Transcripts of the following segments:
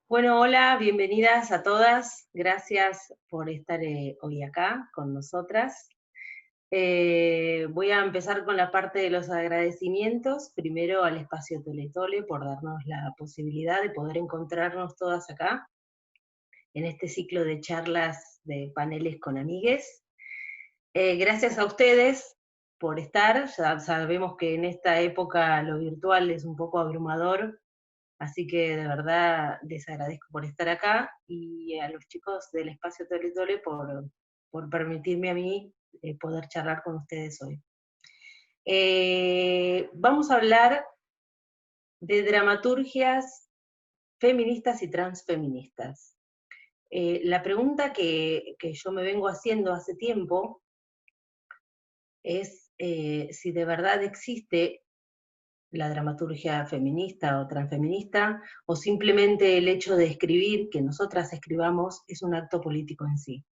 Bueno, hola, bienvenidas a todas. Gracias por estar hoy acá con nosotras. Voy a empezar con la parte de los agradecimientos. Primero al espacio Tole Tole por darnos la posibilidad de poder encontrarnos todas acá en este ciclo de charlas de paneles con amigues. Gracias a ustedes por estar. Ya sabemos que en esta época lo virtual es un poco abrumador. Así que de verdad les agradezco por estar acá y a los chicos del espacio Tole Tole por permitirme a mí poder charlar con ustedes hoy. Vamos a hablar de dramaturgias feministas y transfeministas. La pregunta que yo me vengo haciendo hace tiempo es si de verdad existe la dramaturgia feminista o transfeminista, o simplemente el hecho de escribir, que nosotras escribamos, es un acto político en sí.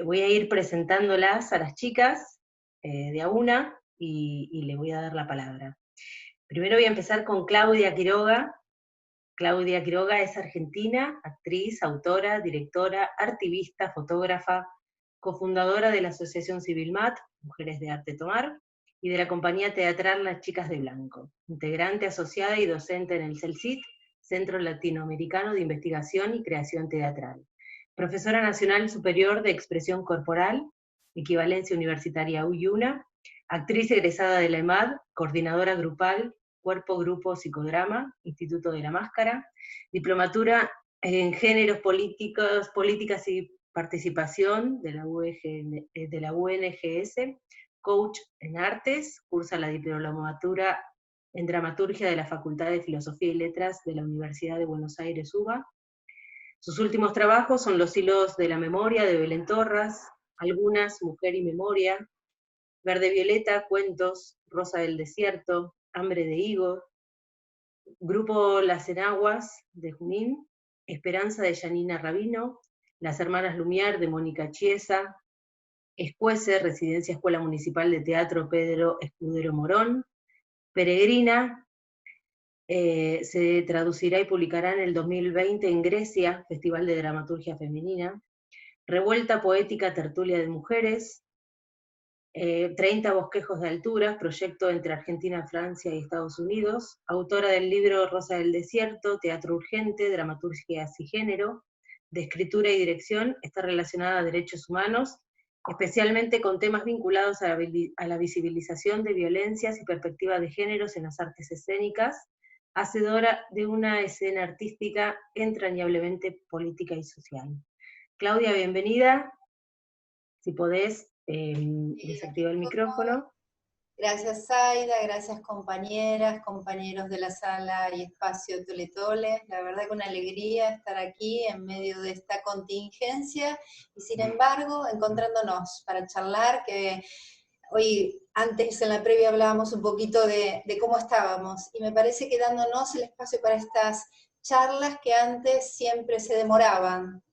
Voy a ir presentándolas a las chicas de a una y le voy a dar la palabra. Primero voy a empezar con Claudia Quiroga. Claudia Quiroga es argentina, actriz, autora, directora, artivista, fotógrafa, cofundadora de la Asociación Civil MAT, Mujeres de Arte Tomar, y de la compañía teatral Las Chicas de Blanco, integrante asociada y docente en el CELCIT, Centro Latinoamericano de Investigación y Creación Teatral. Profesora Nacional Superior de Expresión Corporal, equivalencia universitaria UYUNA, actriz egresada de la EMAD, coordinadora grupal, Cuerpo Grupo Psicodrama, Instituto de la Máscara, diplomatura en Géneros Políticos, Políticas y Participación de la UNGS, coach en artes, cursa la diplomatura en dramaturgia de la Facultad de Filosofía y Letras de la Universidad de Buenos Aires, UBA. Sus últimos trabajos son Los hilos de la memoria de Belén Torras, Algunas, Mujer y Memoria, Verde Violeta, Cuentos, Rosa del Desierto, Hambre de Higo, Grupo Las Enaguas de Junín, Esperanza de Yanina Rabino, Las Hermanas Lumiar de Mónica Chiesa, Escuece, Residencia Escuela Municipal de Teatro Pedro Escudero Morón, Peregrina, se traducirá y publicará en el 2020 en Grecia, Festival de Dramaturgia Femenina, Revuelta Poética Tertulia de Mujeres, 30 bosquejos de alturas, proyecto entre Argentina, Francia y Estados Unidos, autora del libro Rosa del Desierto, Teatro Urgente, Dramaturgia y Género, de escritura y dirección, está relacionada a derechos humanos, especialmente con temas vinculados a la visibilización de violencias y perspectivas de géneros en las artes escénicas, hacedora de una escena artística entrañablemente política y social. Claudia, bienvenida. Si podés, desactivar el micrófono. Gracias, Aida, gracias compañeras, compañeros de la sala y espacio Tole Tole. La verdad que una alegría estar aquí en medio de esta contingencia y sin embargo encontrándonos para charlar, que hoy antes en la previa hablábamos un poquito de cómo estábamos y me parece que dándonos el espacio para estas charlas que antes siempre se demoraban,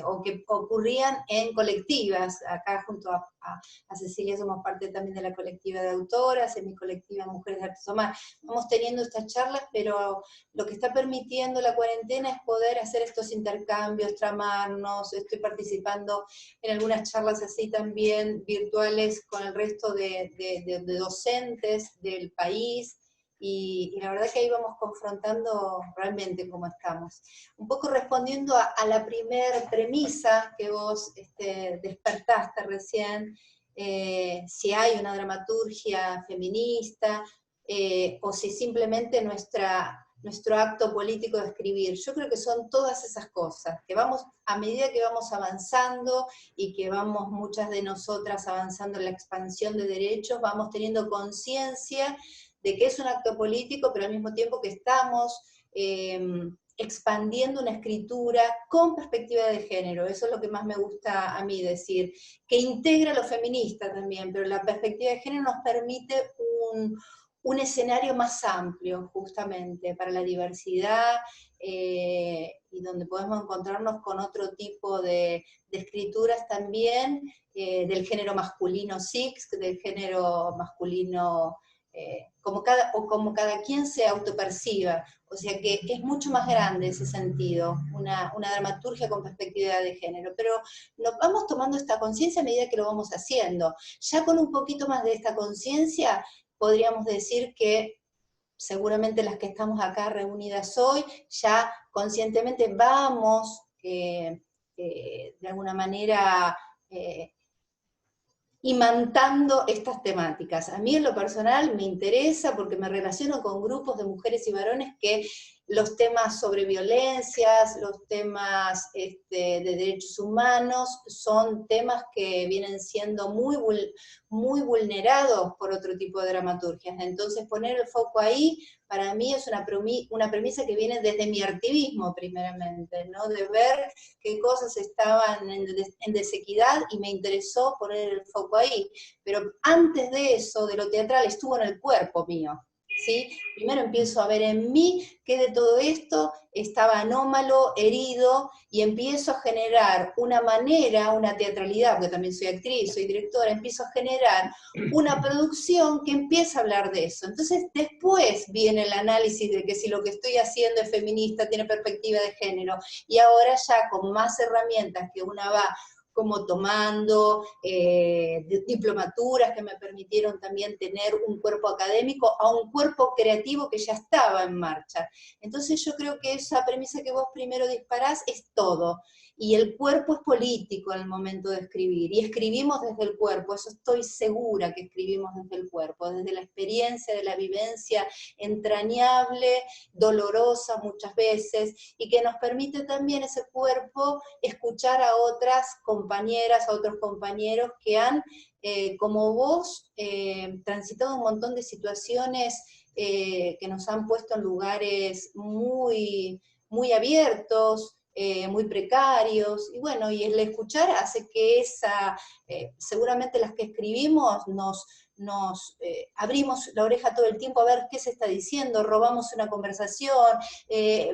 o que ocurrían en colectivas. Acá junto a Cecilia somos parte también de la colectiva de autoras, en mi colectiva Mujeres de Arte Tomar. Vamos teniendo estas charlas, pero lo que está permitiendo la cuarentena es poder hacer estos intercambios, tramarnos. Estoy participando en algunas charlas así también virtuales con el resto de docentes del país, y la verdad que ahí vamos confrontando realmente cómo estamos. Un poco respondiendo a la primer premisa que vos despertaste recién, si hay una dramaturgia feminista, o si simplemente nuestro acto político de escribir. Yo creo que son todas esas cosas, que vamos, a medida que vamos avanzando y que vamos muchas de nosotras avanzando en la expansión de derechos, vamos teniendo conciencia de que es un acto político, pero al mismo tiempo que estamos expandiendo una escritura con perspectiva de género. Eso es lo que más me gusta a mí decir, que integra lo feminista también, pero la perspectiva de género nos permite un escenario más amplio, justamente, para la diversidad, y donde podemos encontrarnos con otro tipo de escrituras también, del género masculino cis, del género masculino como cada quien se autoperciba. O sea que es mucho más grande ese sentido, una dramaturgia con perspectiva de género. Pero nos vamos tomando esta conciencia a medida que lo vamos haciendo. Ya con un poquito más de esta conciencia, podríamos decir que seguramente las que estamos acá reunidas hoy, ya conscientemente vamos, de alguna manera, imantando estas temáticas. A mí en lo personal me interesa porque me relaciono con grupos de mujeres y varones que los temas sobre violencias, los temas de derechos humanos, son temas que vienen siendo muy vulnerados por otro tipo de dramaturgias. Entonces poner el foco ahí, para mí es una premisa que viene desde mi activismo primeramente, ¿no? De ver qué cosas estaban en desequidad y me interesó poner el foco ahí. Pero antes de eso, de lo teatral, estuvo en el cuerpo mío. ¿Sí? Primero empiezo a ver en mí que de todo esto estaba anómalo, herido, y empiezo a generar una manera, una teatralidad, porque también soy actriz, soy directora, empiezo a generar una producción que empieza a hablar de eso. Entonces después viene el análisis de que si lo que estoy haciendo es feminista, tiene perspectiva de género, y ahora ya con más herramientas que una va como tomando diplomaturas que me permitieron también tener un cuerpo académico a un cuerpo creativo que ya estaba en marcha. Entonces yo creo que esa premisa que vos primero disparás es todo, y el cuerpo es político en el momento de escribir, y escribimos desde el cuerpo, eso estoy segura que escribimos desde el cuerpo, desde la experiencia, de la vivencia entrañable, dolorosa muchas veces, y que nos permite también ese cuerpo escuchar a otras compañeras, a otros compañeros que han, como vos, transitado un montón de situaciones que nos han puesto en lugares muy abiertos, muy precarios, y bueno, y el escuchar hace que seguramente las que escribimos nos abrimos la oreja todo el tiempo a ver qué se está diciendo, robamos una conversación,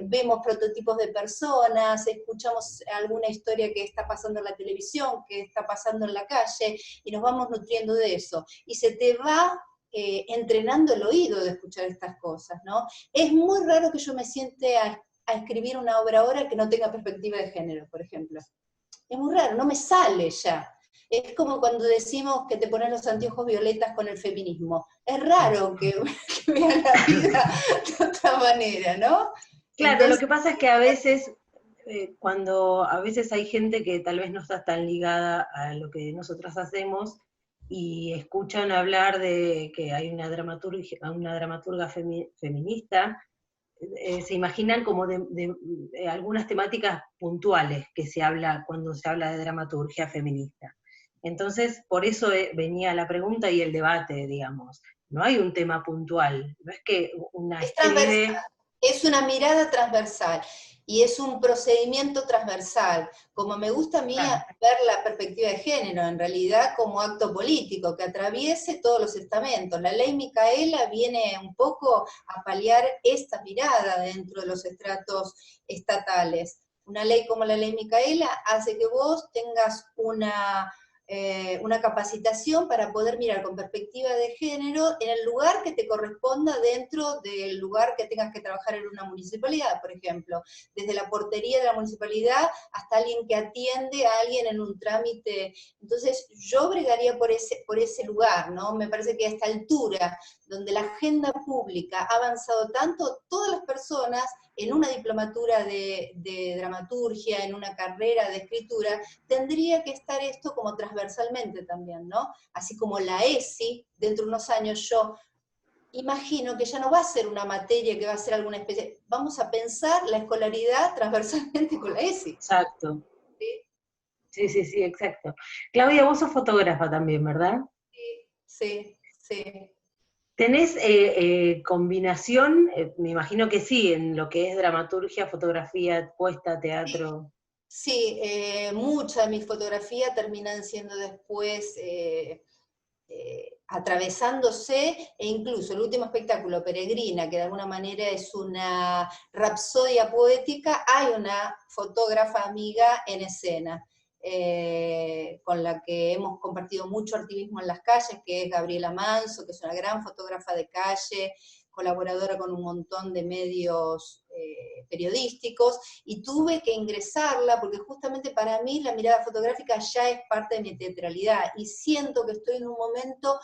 vemos prototipos de personas, escuchamos alguna historia que está pasando en la televisión, que está pasando en la calle, y nos vamos nutriendo de eso. Y se te va entrenando el oído de escuchar estas cosas, ¿no? Es muy raro que yo me siente a escribir una obra ahora que no tenga perspectiva de género, por ejemplo. Es muy raro, no me sale ya. Es como cuando decimos que te pones los anteojos violetas con el feminismo. Es raro que vean la vida de otra manera, ¿no? Claro, Entonces, lo que pasa es que a veces, cuando a veces hay gente que tal vez no está tan ligada a lo que nosotras hacemos y escuchan hablar de que hay una dramaturga feminista, se imaginan como de algunas temáticas puntuales que se habla cuando se habla de dramaturgia feminista. Entonces, por eso venía la pregunta y el debate, digamos. No hay un tema puntual, no es que una es transversal, escribe. es una mirada transversal y es un procedimiento transversal, como me gusta a mí Claro. ver la perspectiva de género, en realidad como acto político, que atraviese todos los estamentos. La ley Micaela viene un poco a paliar esta mirada dentro de los estratos estatales. Una ley como la ley Micaela hace que vos tengas una capacitación para poder mirar con perspectiva de género en el lugar que te corresponda dentro del lugar que tengas que trabajar en una municipalidad, por ejemplo, desde la portería de la municipalidad hasta alguien que atiende a alguien en un trámite. Entonces yo bregaría por ese lugar, ¿no? Me parece que a esta altura, donde la agenda pública ha avanzado tanto, todas las personas en una diplomatura de dramaturgia, en una carrera de escritura, tendría que estar esto como transversalmente también, ¿no? Así como la ESI, dentro de unos años yo imagino que ya no va a ser una materia que va a ser alguna especie, vamos a pensar la escolaridad transversalmente con la ESI. Exacto. ¿Sí? Sí, sí, sí, exacto. Claudia, vos sos fotógrafa también, ¿verdad? Sí, sí. ¿Tenés combinación? Me imagino que sí, en lo que es dramaturgia, fotografía, puesta, teatro. Sí, mucha de mi fotografía terminan siendo después atravesándose, e incluso el último espectáculo, Peregrina, que de alguna manera es una rapsodia poética, hay una fotógrafa amiga en escena. con la que hemos compartido mucho activismo en las calles, que es Gabriela Manso, que es una gran fotógrafa de calle, colaboradora con un montón de medios periodísticos, y tuve que ingresarla porque justamente para mí la mirada fotográfica ya es parte de mi teatralidad, y siento que estoy en un momento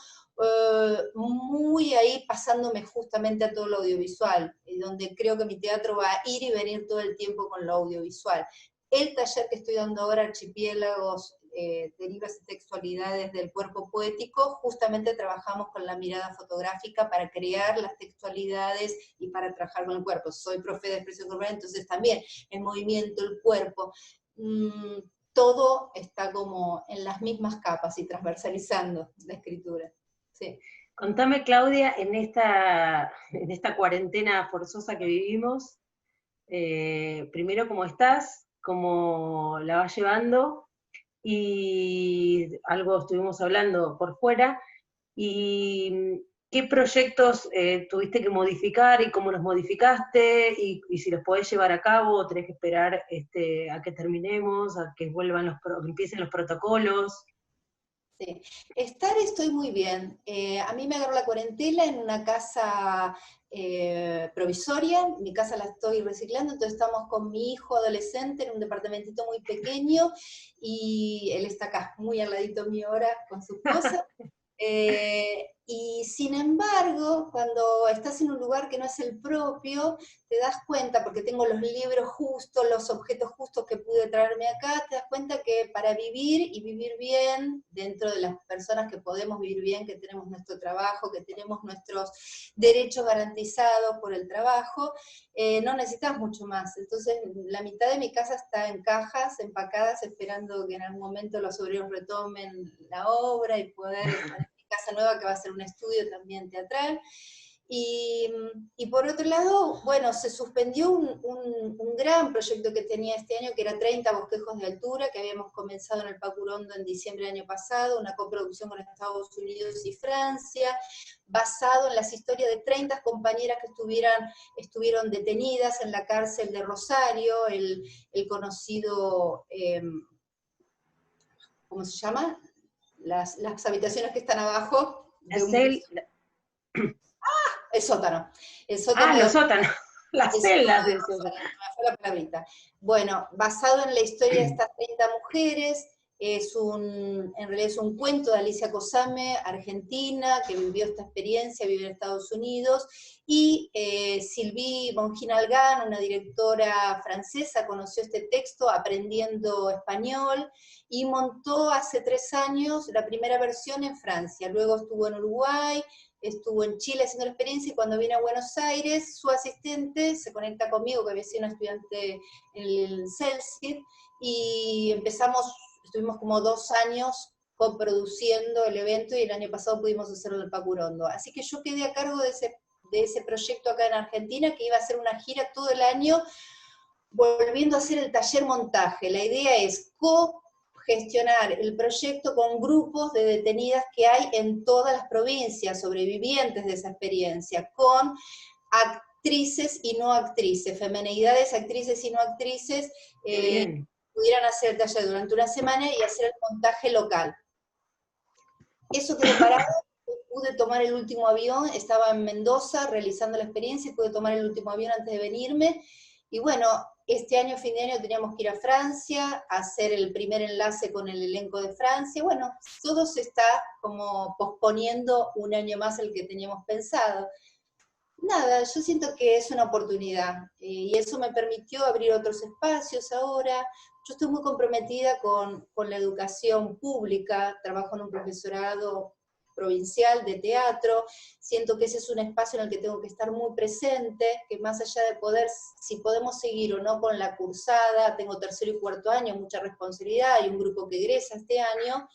muy ahí pasándome justamente a todo lo audiovisual, y donde creo que mi teatro va a ir y venir todo el tiempo con lo audiovisual. El taller que estoy dando ahora, Archipiélagos, Derivas y Textualidades del Cuerpo Poético, justamente trabajamos con la mirada fotográfica para crear las textualidades y para trabajar con el cuerpo. Soy profe de expresión corporal, entonces también el movimiento, el cuerpo, todo está como en las mismas capas y transversalizando la escritura. Sí. Contame, Claudia, en esta cuarentena forzosa que vivimos, primero cómo estás, cómo la vas llevando, y algo estuvimos hablando por fuera, y qué proyectos tuviste que modificar y cómo los modificaste, y si los podés llevar a cabo o tenés que esperar a que terminemos, a que que empiecen los protocolos. Sí. Estoy muy bien. A mí me agarró la cuarentena en una casa provisoria, mi casa la estoy reciclando, entonces estamos con mi hijo adolescente en un departamentito muy pequeño, y él está acá, muy al ladito mío ahora, con sus cosas. Y sin embargo, cuando estás en un lugar que no es el propio, te das cuenta, porque tengo los libros justos, los objetos justos que pude traerme acá, te das cuenta que para vivir y vivir bien, dentro de las personas que podemos vivir bien, que tenemos nuestro trabajo, que tenemos nuestros derechos garantizados por el trabajo, no necesitas mucho más. Entonces, la mitad de mi casa está en cajas, empacadas, esperando que en algún momento los obreros retomen la obra y poder estar en mi casa nueva, que va a ser un estudio también teatral. Y por otro lado, bueno, se suspendió un gran proyecto que tenía este año, que era 30 bosquejos de altura, que habíamos comenzado en el Pacurondo en diciembre del año pasado, una coproducción con Estados Unidos y Francia, basado en las historias de 30 compañeras que estuvieron detenidas en la cárcel de Rosario, el conocido, ¿cómo se llama? Las habitaciones que están abajo de un... El sótano. El sótano Los de... sótanos, las El sótano celdas de de esos. Rosario, me fue la palabrita. Bueno, basado en la historia de estas 30 mujeres, en realidad es un cuento de Alicia Cosame, argentina, que vivió esta experiencia, vive en Estados Unidos, y Sylvie Bonginalgan, una directora francesa, conoció este texto aprendiendo español, y montó hace 3 años la primera versión en Francia, luego estuvo en Uruguay, estuvo en Chile haciendo la experiencia, y cuando viene a Buenos Aires, su asistente se conecta conmigo, que había sido una estudiante en el CELSID, y estuvimos como 2 años coproduciendo el evento, y el año pasado pudimos hacerlo en el Pacurondo. Así que yo quedé a cargo de ese proyecto acá en Argentina, que iba a ser una gira todo el año, volviendo a hacer el taller montaje. La idea es gestionar el proyecto con grupos de detenidas que hay en todas las provincias, sobrevivientes de esa experiencia, con actrices y no actrices, femenidades, actrices y no actrices, pudieran hacer el taller durante una semana y hacer el montaje local. Eso quedó parado, pude tomar el último avión, estaba en Mendoza realizando la experiencia, y pude tomar el último avión antes de venirme, y bueno, este año, fin de año, teníamos que ir a Francia, a hacer el primer enlace con el elenco de Francia. Bueno, todo se está como posponiendo un año más el que teníamos pensado. Nada, yo siento que es una oportunidad, y eso me permitió abrir otros espacios ahora. Yo estoy muy comprometida con la educación pública, trabajo en un profesorado provincial de teatro, siento que ese es un espacio en el que tengo que estar muy presente, que más allá de si podemos seguir o no con la cursada, tengo 3er y 4.er año, mucha responsabilidad, hay un grupo que egresa este año,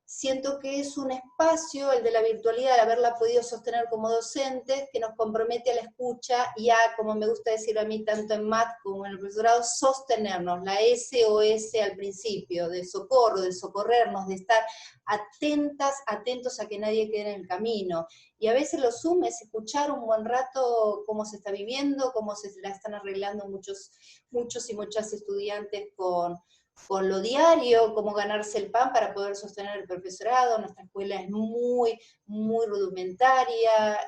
siento que es un espacio, el de la virtualidad, al haberla podido sostener como docentes, que nos compromete a la escucha y a, como me gusta decir a mí, tanto en MAT como en el profesorado, sostenernos, la SOS al principio, de socorro, de socorrernos, de estar atentos a que nadie quede en el camino. Y a veces lo sume es escuchar un buen rato cómo se está viviendo, cómo se la están arreglando muchos y muchas estudiantes con con lo diario, cómo ganarse el pan para poder sostener el profesorado. Nuestra escuela es muy, muy rudimentaria,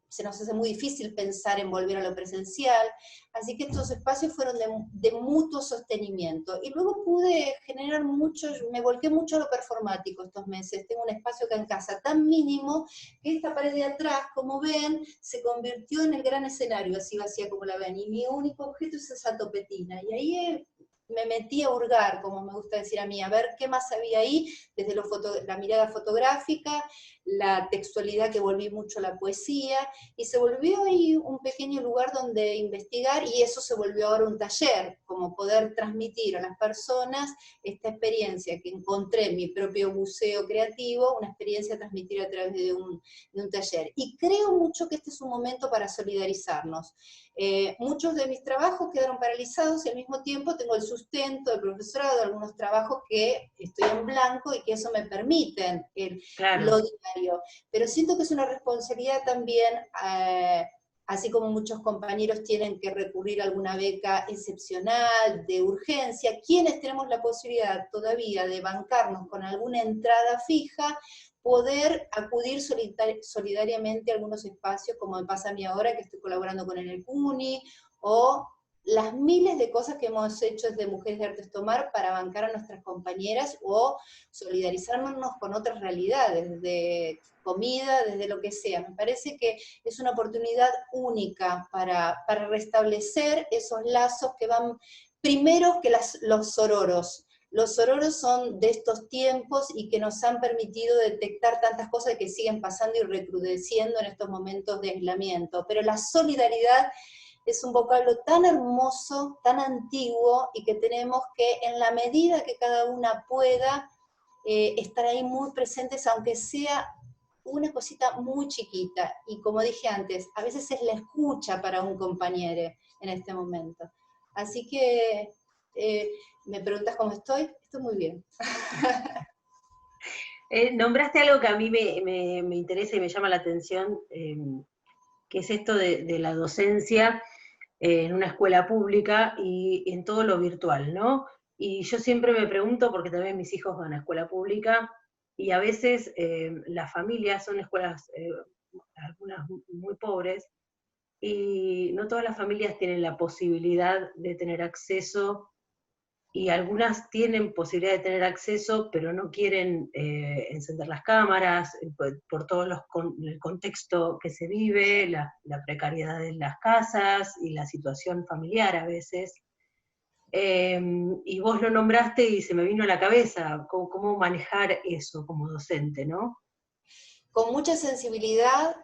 se nos hace muy difícil pensar en volver a lo presencial, así que estos espacios fueron de mutuo sostenimiento. Y luego pude generar mucho, me volqué mucho a lo performático estos meses. Tengo un espacio acá en casa tan mínimo que esta pared de atrás, como ven, se convirtió en el gran escenario, así vacía como la ven, y mi único objeto es esa topetina. Y ahí me metí a hurgar, como me gusta decir a mí, a ver qué más había ahí, desde la mirada fotográfica, la textualidad, que volví mucho a la poesía, y se volvió ahí un pequeño lugar donde investigar, y eso se volvió ahora un taller, como poder transmitir a las personas esta experiencia que encontré en mi propio museo creativo, una experiencia a transmitir a través de un taller. Y creo mucho que este es un momento para solidarizarnos. Muchos de mis trabajos quedaron paralizados y al mismo tiempo tengo el sustento del profesorado, algunos trabajos que estoy en blanco y que eso me permiten lo Claro. diario. Pero siento que es una responsabilidad también, así como muchos compañeros tienen que recurrir a alguna beca excepcional, de urgencia, quienes tenemos la posibilidad todavía de bancarnos con alguna entrada fija, poder acudir solidariamente a algunos espacios, como me pasa a mí ahora, que estoy colaborando con el CUNY, o las miles de cosas que hemos hecho desde Mujeres de Artes Tomar para bancar a nuestras compañeras, o solidarizarnos con otras realidades, desde comida, desde lo que sea. Me parece que es una oportunidad única para restablecer esos lazos que van primero que los sororos. Los sororos son de estos tiempos y que nos han permitido detectar tantas cosas que siguen pasando y recrudeciendo en estos momentos de aislamiento. Pero la solidaridad es un vocablo tan hermoso, tan antiguo, y que tenemos que, en la medida que cada una pueda, estar ahí muy presentes, aunque sea una cosita muy chiquita. Y como dije antes, a veces es la escucha para un compañero en este momento. Así que me preguntas cómo estoy. Estoy muy bien. Nombraste algo que a mí me interesa y me llama la atención, que es esto de la docencia en una escuela pública y en todo lo virtual, ¿no? Y yo siempre me pregunto, porque también mis hijos van a escuela pública, y a veces las familias son escuelas, algunas muy pobres, y no todas las familias tienen la posibilidad de tener acceso, y algunas tienen posibilidad de tener acceso, pero no quieren encender las cámaras, por todo el contexto que se vive, la precariedad de las casas y la situación familiar a veces. Y vos lo nombraste y se me vino a la cabeza cómo manejar eso como docente, ¿no? Con mucha sensibilidad,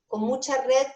con mucha red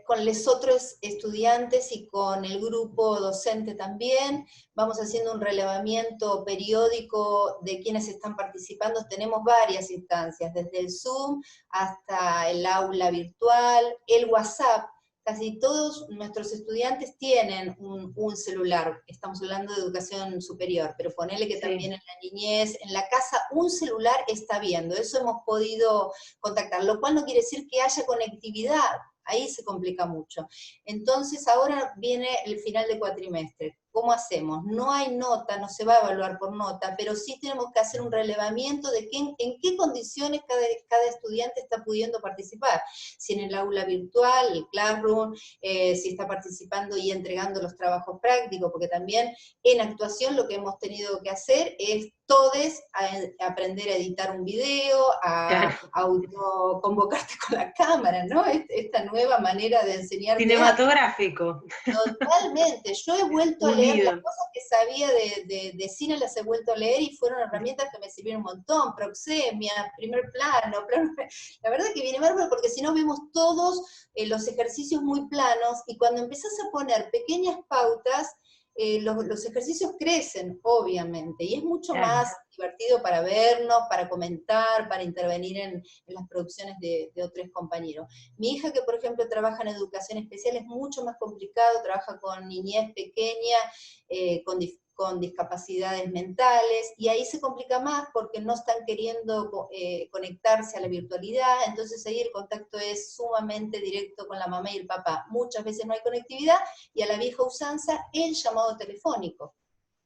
con los otros estudiantes y con el grupo docente también. Vamos haciendo un relevamiento periódico de quienes están participando. Tenemos varias instancias, desde el Zoom hasta el aula virtual, el WhatsApp. Casi todos nuestros estudiantes tienen un celular, estamos hablando de educación superior, pero ponele que también Sí. en la niñez, en la casa, un celular está viendo, eso hemos podido contactar, lo cual no quiere decir que haya conectividad, ahí se complica mucho. Entonces ahora viene el final de cuatrimestre. ¿Cómo hacemos? No hay nota, no se va a evaluar por nota, pero sí tenemos que hacer un relevamiento de en qué condiciones cada estudiante está pudiendo participar. Si en el aula virtual, el Classroom, si está participando y entregando los trabajos prácticos, porque también en actuación lo que hemos tenido que hacer es todos a aprender a editar un video, a Claro. autoconvocarte con la cámara, ¿no? Esta nueva manera de enseñar teatro. Cinematográfico, Totalmente, yo he vuelto a leer las unido. cosas que sabía de cine, las he vuelto a leer y fueron herramientas que me sirvieron un montón, proxemia, primer plano, la verdad que viene bárbaro porque si no vemos todos los ejercicios muy planos y cuando empezás a poner pequeñas pautas, los ejercicios crecen, obviamente, y es mucho Claro. más divertido para vernos, para comentar, para intervenir en las producciones de otros compañeros. Mi hija, que por ejemplo trabaja en educación especial, es mucho más complicado, trabaja con niñez pequeña, con discapacidades mentales, y ahí se complica más porque no están queriendo conectarse a la virtualidad, entonces ahí el contacto es sumamente directo con la mamá y el papá. Muchas veces no hay conectividad, y a la vieja usanza, el llamado telefónico.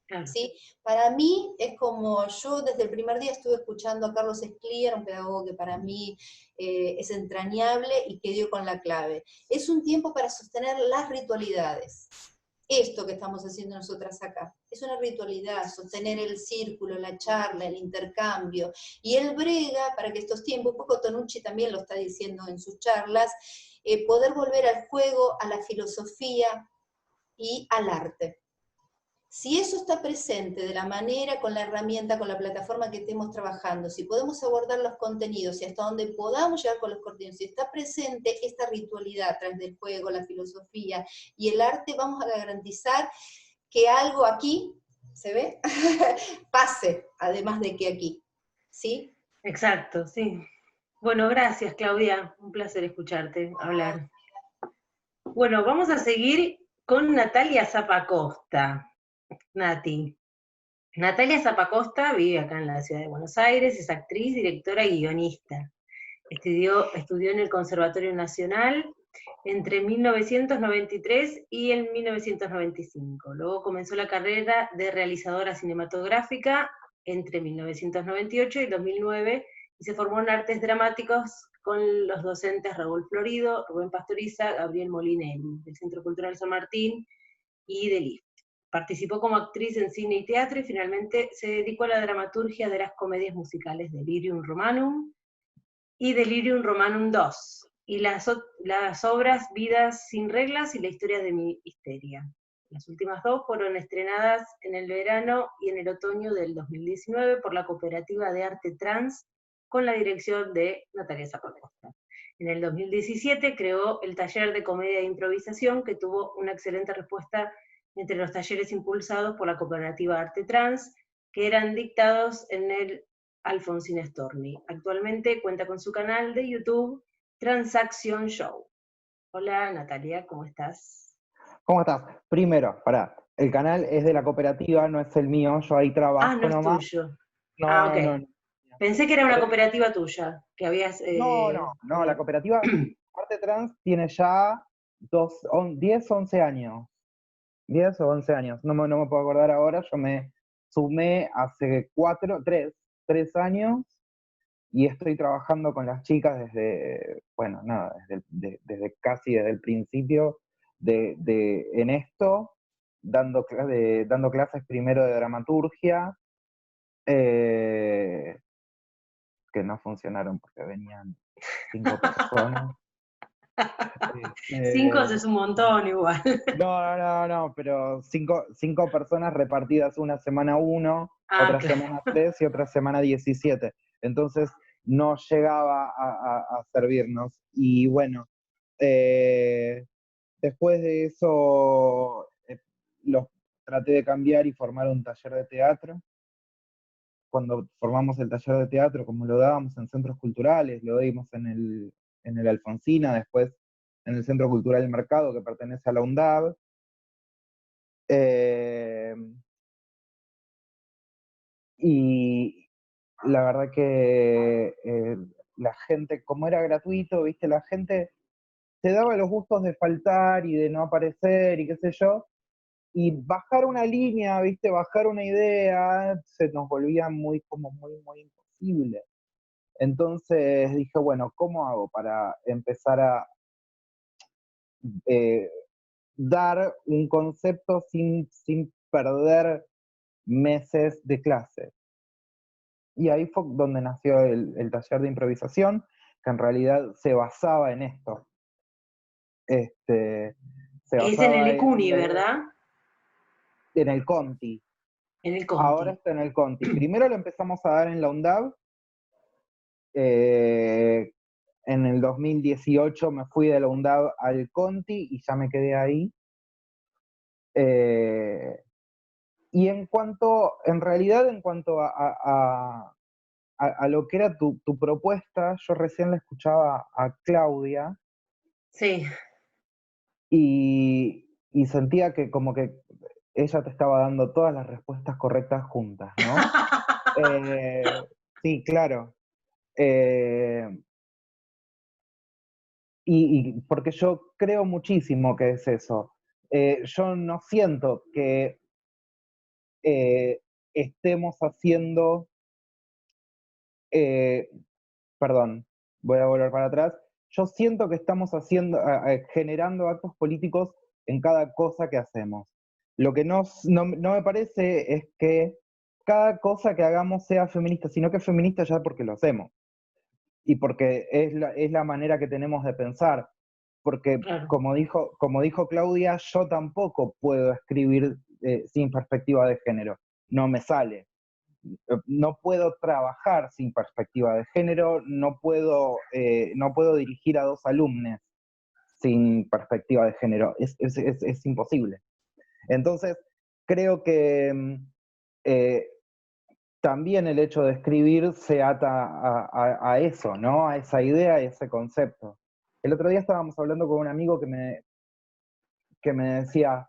Claro. ¿sí? Para mí es como, yo desde el primer día estuve escuchando a Carlos Escliar, un pedagogo que para mí es entrañable y que dio con la clave. Es un tiempo para sostener las ritualidades. Esto que estamos haciendo nosotras acá. Es una ritualidad, sostener el círculo, la charla, el intercambio. Y él brega para que estos tiempos, un poco Tonucci también lo está diciendo en sus charlas, poder volver al juego, a la filosofía y al arte. Si eso está presente de la manera, con la herramienta, con la plataforma que estemos trabajando, si podemos abordar los contenidos y hasta donde podamos llegar con los contenidos, si está presente esta ritualidad a través del juego, la filosofía y el arte, vamos a garantizar que algo aquí, ¿se ve? Pase, además de que aquí, ¿sí? Exacto, sí. Bueno, gracias, Claudia. Un placer escucharte hablar. Bueno, vamos a seguir con Natalia Zapacosta. Nati. Natalia Zapacosta vive acá en la ciudad de Buenos Aires, es actriz, directora y guionista. Estudió en el Conservatorio Nacional entre 1993 y el 1995. Luego comenzó la carrera de realizadora cinematográfica entre 1998 y 2009 y se formó en artes dramáticos con los docentes Raúl Florido, Rubén Pastoriza, Gabriel Molinelli, del Centro Cultural San Martín y del IF. Participó como actriz en cine y teatro y finalmente se dedicó a la dramaturgia de las comedias musicales Delirium Romanum y Delirium Romanum 2, y las obras Vidas sin reglas y La historia de mi histeria. Las últimas dos fueron estrenadas en el verano y en el otoño del 2019 por la Cooperativa de Arte Trans con la dirección de Natalia Zapacosta. En el 2017 creó el taller de comedia e improvisación que tuvo una excelente respuesta entre los talleres impulsados por la Cooperativa Arte Trans, que eran dictados en el Alfonsín Storni. Actualmente cuenta con su canal de YouTube Transaction Show. Hola Natalia, ¿cómo estás? ¿Cómo estás? Primero, pará, el canal es de la cooperativa, no es el mío, yo ahí Ah, no trabajo es nomás. tuyo. Ah, No, ok. no, no. Pensé que era una Pero cooperativa tuya, que habías... no, la cooperativa Arte Trans tiene ya 10, 11 años. 10 o 11 años, no me puedo acordar ahora, yo me sumé hace 3 años y estoy trabajando con las chicas desde, bueno, nada, desde casi desde el principio en esto, dando clases primero de dramaturgia, eh, que no funcionaron porque venían 5 personas. Cinco Este, es un montón igual. no, pero cinco personas repartidas una semana uno, Ah, otra claro. semana 3 y otra semana 17. Entonces no llegaba a servirnos. Y bueno, eh, después de eso los traté de cambiar y formar un taller de teatro. Cuando formamos el taller de teatro, como lo dábamos en centros culturales, lo dimos en el Alfonsina, después en el Centro Cultural del Mercado, que pertenece a la UNDAV. Eh, y la verdad que la gente, como era gratuito, viste, la gente se daba los gustos de faltar y de no aparecer y qué sé yo, y bajar una línea, viste, bajar una idea, se nos volvía muy imposible. Entonces dije, bueno, ¿cómo hago para empezar a eh, dar un concepto sin perder meses de clase? Y ahí fue donde nació el taller de improvisación, que en realidad se basaba en esto. Se Es en el basaba Ecuni, ¿verdad? en el Conti. En el Ahora Conti. está en el Conti. Primero lo empezamos a dar en la UNDAV. eh, en el 2018 me fui de la UNDAV al Conti y ya me quedé ahí. Eh, y en realidad, en cuanto a lo que era tu propuesta, yo recién la escuchaba a Claudia Sí. y sentía que como que ella te estaba dando todas las respuestas correctas juntas, ¿no? Sí, claro. Eh, y porque yo creo muchísimo que es eso. Yo no siento que estemos haciendo, perdón, voy a volver para atrás, yo siento que estamos generando actos políticos en cada cosa que hacemos. Lo que no me parece es que cada cosa que hagamos sea feminista, sino que es feminista ya porque lo hacemos. Y porque es la manera que tenemos de pensar. Porque, Claro. como dijo Claudia, yo tampoco puedo escribir sin perspectiva de género. No me sale. No puedo trabajar sin perspectiva de género, no puedo dirigir a 2 alumnos sin perspectiva de género. Es imposible. Entonces, creo que también el hecho de escribir se ata a eso, ¿no? A esa idea y ese concepto. El otro día estábamos hablando con un amigo que me decía,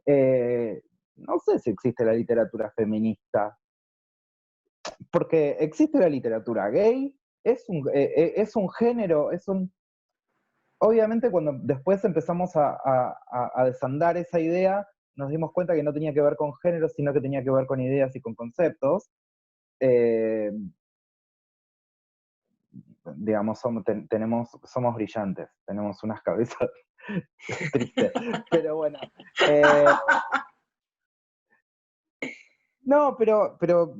no sé si existe la literatura feminista, porque existe la literatura gay, es un género, obviamente cuando después empezamos a desandar esa idea, nos dimos cuenta que no tenía que ver con género, sino que tenía que ver con ideas y con conceptos. Digamos, somos brillantes, tenemos unas cabezas tristes, pero bueno. No, pero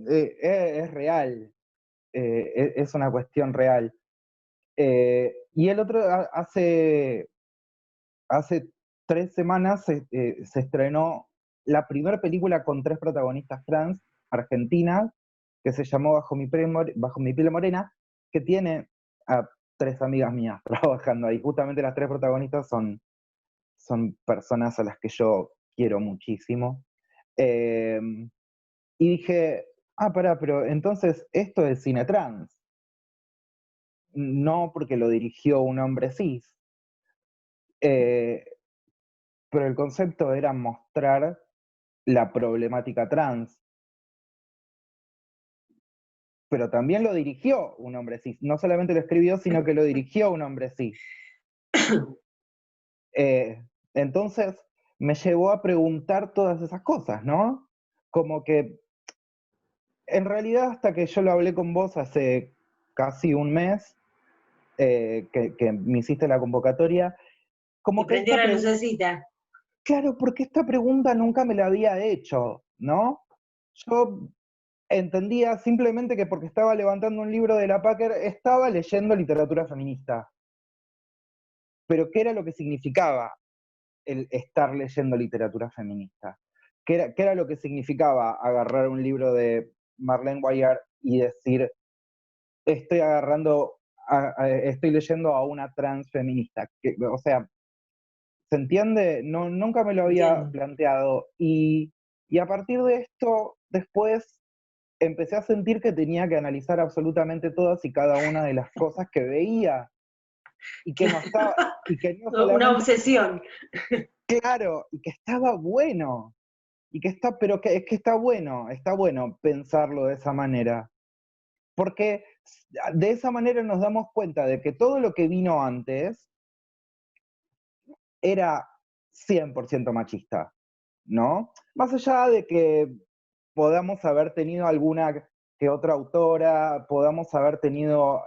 es real, es una cuestión real. Y el otro, hace 3 semanas se estrenó la primera película con 3 protagonistas trans argentinas, que se llamó Bajo mi piel morena, que tiene a 3 amigas mías trabajando ahí. Justamente las 3 protagonistas son personas a las que yo quiero muchísimo. Eh, y dije, pará, pero entonces esto es cine trans. No porque lo dirigió un hombre cis. Eh, pero el concepto era mostrar la problemática trans. Pero también lo dirigió un hombre cis. No solamente lo escribió, sino que lo dirigió un hombre cis. Entonces me llevó a preguntar todas esas cosas, ¿no? Como que, en realidad, hasta que yo lo hablé con vos hace casi un mes, que me hiciste la convocatoria, como Y que prendió la lucecita. claro, porque esta pregunta nunca me la había hecho, ¿no? Yo entendía simplemente que porque estaba levantando un libro de la Packer, estaba leyendo literatura feminista. Pero ¿qué era lo que significaba el estar leyendo literatura feminista? ¿Qué era lo que significaba agarrar un libro de Marlene Guayar y decir, estoy estoy leyendo a una transfeminista? O sea, ¿se entiende? No, nunca me lo había Entiendo. planteado. Y a partir de esto, después empecé a sentir que tenía que analizar absolutamente todas y cada una de las cosas que veía. Y que no estaba, y que no Una solamente, obsesión. claro, y que estaba bueno. Pero es que está bueno pensarlo de esa manera. Porque de esa manera nos damos cuenta de que todo lo que vino antes era 100% machista, ¿no? Más allá de que podamos haber tenido alguna que otra autora, podamos haber tenido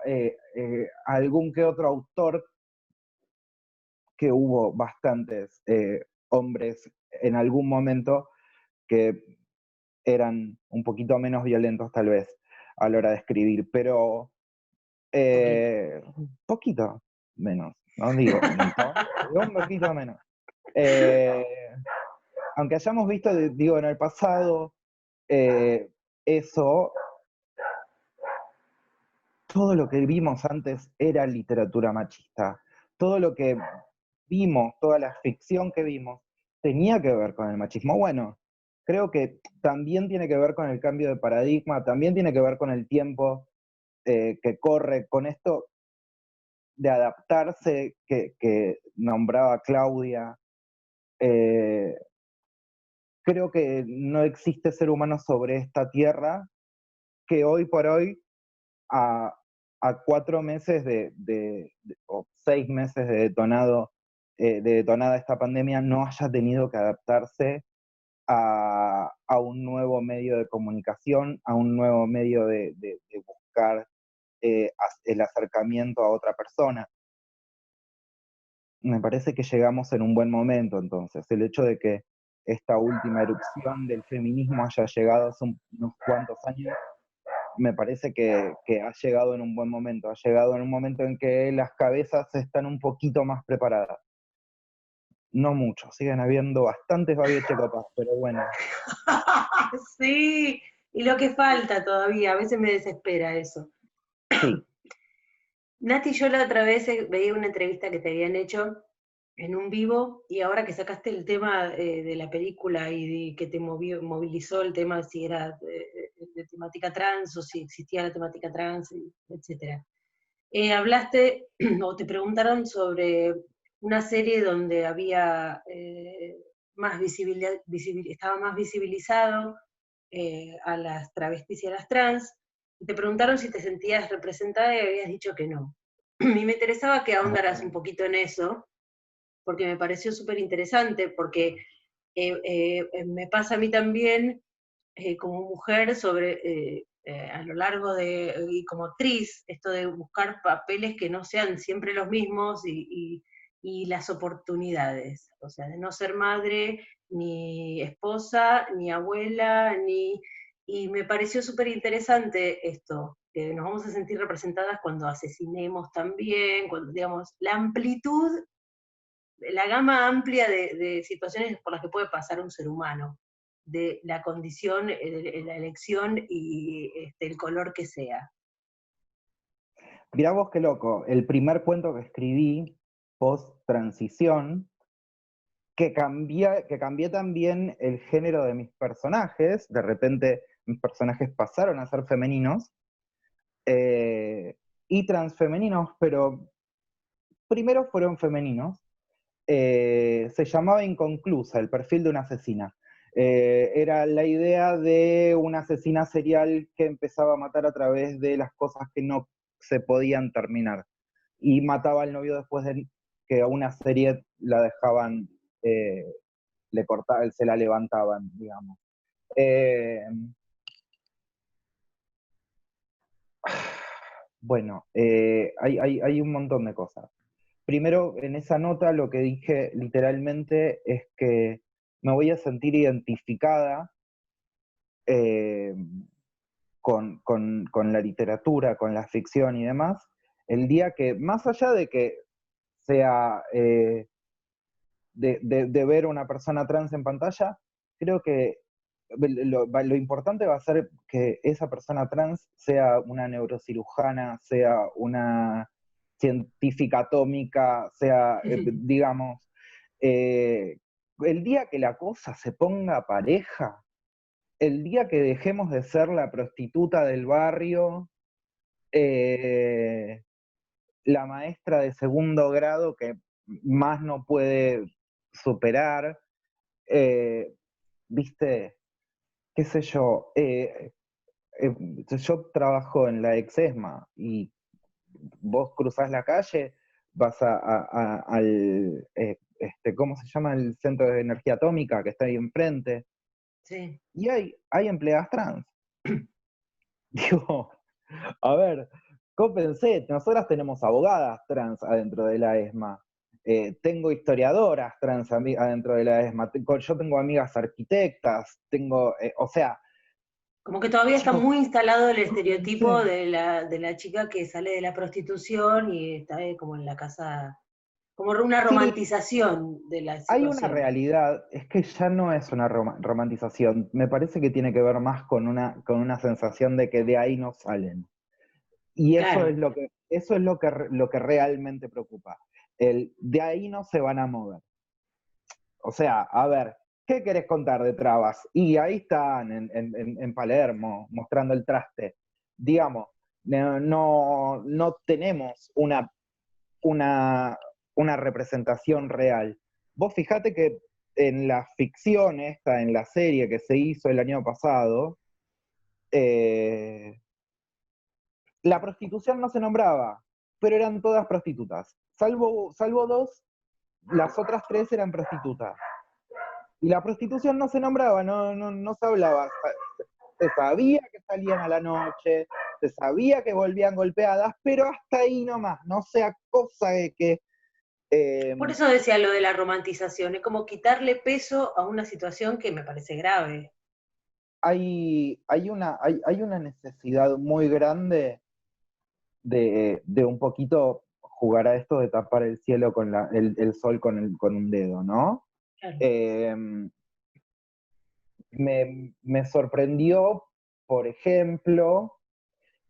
algún que otro autor, que hubo bastantes hombres en algún momento que eran un poquito menos violentos tal vez a la hora de escribir, pero poquito menos, no digo mucho, digo un poquito menos. Eh, Aunque hayamos visto, digo, en el pasado, eso, todo lo que vimos antes era literatura machista. Todo lo que vimos, toda la ficción que vimos, tenía que ver con el machismo. Bueno, creo que también tiene que ver con el cambio de paradigma, también tiene que ver con el tiempo que corre, con esto de adaptarse que nombraba Claudia. Eh, Creo que no existe ser humano sobre esta tierra que hoy por hoy, a, a 4 meses o 6 meses de detonada esta pandemia, no haya tenido que adaptarse a un nuevo medio de comunicación, a un nuevo medio de buscar el acercamiento a otra persona. Me parece que llegamos en un buen momento, entonces. El hecho de que esta última erupción del feminismo haya llegado hace unos cuantos años, me parece que ha llegado en un buen momento. Ha llegado en un momento en que las cabezas están un poquito más preparadas. No mucho, siguen habiendo bastantes babiechecopas, pero bueno. Sí, y lo que falta todavía, a veces me desespera eso. Sí. Nati, yo la otra vez veía una entrevista que te habían hecho en un vivo, y ahora que sacaste el tema de la película y que te movilizó el tema si era de temática trans o si existía la temática trans, etc. Hablaste o te preguntaron sobre una serie donde había más estaba más visibilizado a las travestis y a las trans, y te preguntaron si te sentías representada y habías dicho que no. Y me interesaba que ahondaras un poquito en eso, porque me pareció súper interesante, porque me pasa a mí también como mujer a lo largo y como actriz, esto de buscar papeles que no sean siempre los mismos y las oportunidades, o sea, de no ser madre, ni esposa, ni abuela, y me pareció súper interesante esto, que nos vamos a sentir representadas cuando asesinemos también, cuando, digamos, la amplitud, la gama amplia de situaciones por las que puede pasar un ser humano, de la condición, la elección y el color que sea. Mirá vos qué loco, el primer cuento que escribí post-transición, que cambié también el género de mis personajes, de repente mis personajes pasaron a ser femeninos y transfemeninos, pero primero fueron femeninos. Se llamaba Inconclusa, el perfil de una asesina. Era la idea de una asesina serial que empezaba a matar a través de las cosas que no se podían terminar. Y mataba al novio después de que a una serie la dejaban, le cortaban, se la levantaban, digamos. Bueno, hay un montón de cosas. Primero, en esa nota lo que dije literalmente es que me voy a sentir identificada eh, con la literatura, con la ficción y demás, el día que, más allá de que sea de ver una persona trans en pantalla, creo que lo importante va a ser que esa persona trans sea una neurocirujana, sea una científica atómica, sea, digamos, el día que la cosa se ponga pareja, el día que dejemos de ser la prostituta del barrio, la maestra de segundo grado que más no puede superar, viste, qué sé yo, yo trabajo en la Exesma y vos cruzás la calle, vas al, ¿cómo se llama? El centro de energía atómica que está ahí enfrente, Sí. y hay empleadas trans. Digo, a ver, cómpense, nosotras tenemos abogadas trans adentro de la ESMA. Tengo historiadoras trans adentro de la ESMA. Yo tengo amigas arquitectas, o sea... Como que todavía está muy instalado el estereotipo Sí. de la chica que sale de la prostitución y está como en la casa, como una Sí, romantización de la hay una situación. realidad, es que ya no es una romantización, me parece que tiene que ver más con una sensación de que de ahí no salen. Y eso Claro. es lo que realmente preocupa. De ahí no se van a mover. O sea, a ver, ¿qué querés contar de trabas? Y ahí están en Palermo mostrando el traste. Digamos, no tenemos una representación real. Vos fijate que en la ficción esta, en la serie que se hizo el año pasado, la prostitución no se nombraba, pero eran todas prostitutas. Salvo dos, las otras tres eran prostitutas. Y la prostitución no se nombraba, no se hablaba. Se sabía que salían a la noche, se sabía que volvían golpeadas, pero hasta ahí nomás, no sea cosa de que... Por eso decía lo de la romantización, es como quitarle peso a una situación que me parece grave. hay una necesidad muy grande de un poquito jugar a esto de tapar el cielo con el sol con un dedo, ¿no? Claro. Eh, me sorprendió, por ejemplo,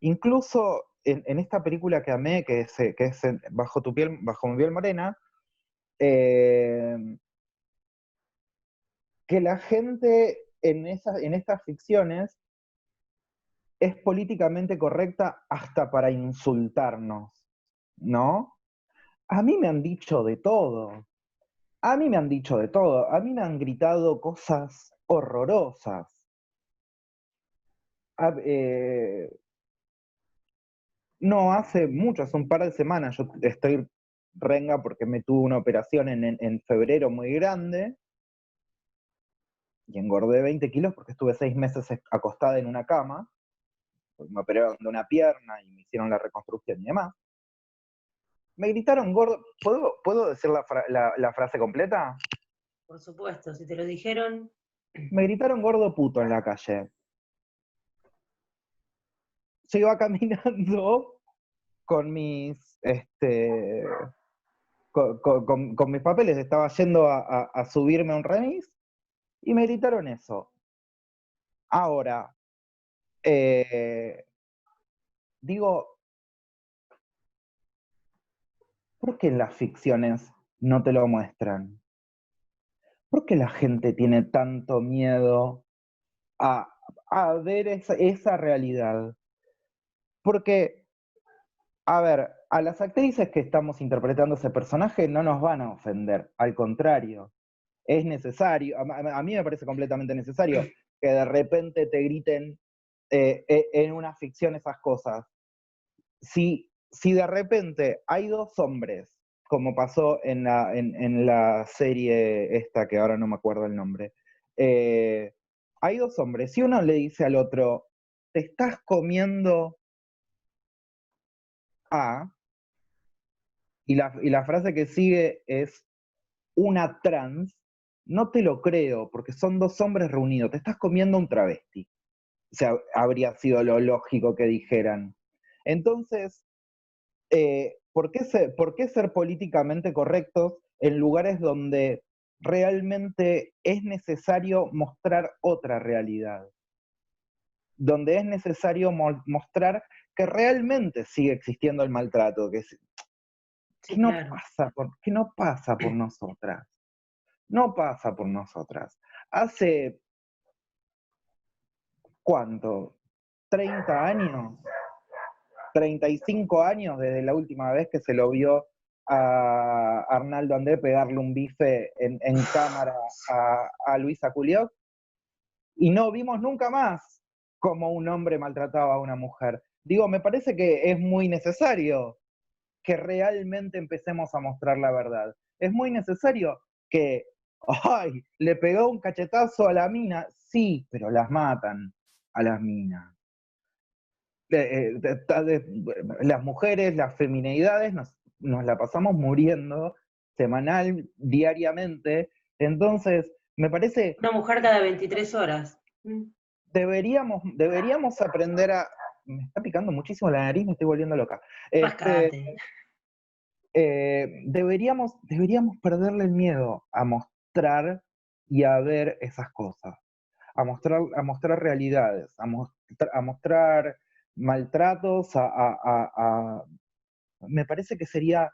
incluso en esta película que amé, que es Bajo tu piel, bajo mi piel morena, eh, que la gente en estas ficciones es políticamente correcta hasta para insultarnos, ¿no? A mí me han dicho de todo. A mí me han dicho de todo. A mí me han gritado cosas horrorosas. A- eh, no, hace mucho, hace un par de semanas, yo estoy renga porque me tuve una operación en febrero muy grande y engordé 20 kilos porque estuve 6 meses acostada en una cama, porque me operaron de una pierna y me hicieron la reconstrucción y demás. Me gritaron gordo. ¿Puedo decir la frase completa? Por supuesto, si te lo dijeron, Me gritaron gordo puto en la calle. Yo iba caminando con mis, con mis papeles, estaba yendo a subirme a un remis y me gritaron eso. Ahora, eh, digo, ¿por qué en las ficciones no te lo muestran? ¿Por qué la gente tiene tanto miedo a, a ver esa realidad? Porque, a ver, a las actrices que estamos interpretando ese personaje no nos van a ofender, al contrario, es necesario, a mí me parece completamente necesario que de repente te griten en una ficción esas cosas. Si de repente hay dos hombres, como pasó en la serie esta, que ahora no me acuerdo el nombre, hay dos hombres, si uno le dice al otro, te estás comiendo a, y la frase que sigue es una trans, no te lo creo, porque son dos hombres reunidos, te estás comiendo un travesti. O sea, habría sido lo lógico que dijeran. Entonces, por qué ser políticamente correctos en lugares donde realmente es necesario mostrar otra realidad? Donde es necesario mostrar que realmente sigue existiendo el maltrato, sí, claro. que no pasa por nosotras. No pasa por nosotras. Hace, ¿cuánto? ¿30 años? 35 años desde la última vez que se lo vio a Arnaldo André pegarle un bife en cámara a Luisa Culió, y no vimos nunca más cómo un hombre maltrataba a una mujer. Digo, me parece que es muy necesario que realmente empecemos a mostrar la verdad. Es muy necesario que, ay, le pegó un cachetazo a la mina, sí, pero las matan a las minas. Las mujeres, las feminidades, nos la pasamos muriendo semanal, diariamente. Entonces, me parece, Una mujer cada 23 horas. deberíamos aprender a... Me está picando muchísimo la nariz, me estoy volviendo loca. Rascate. Deberíamos perderle el miedo a mostrar y a ver esas cosas, a mostrar realidades, a mostrar maltratos, me parece que sería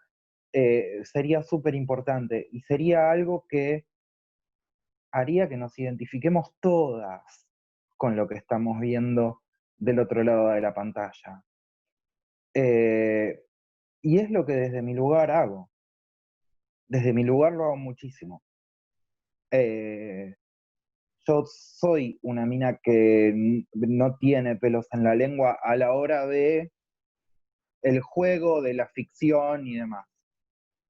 súper importante y sería algo que haría que nos identifiquemos todas con lo que estamos viendo del otro lado de la pantalla. Eh, y es lo que desde mi lugar hago. Desde mi lugar lo hago muchísimo. Eh, yo soy una mina que no tiene pelos en la lengua a la hora de el juego, de la ficción y demás.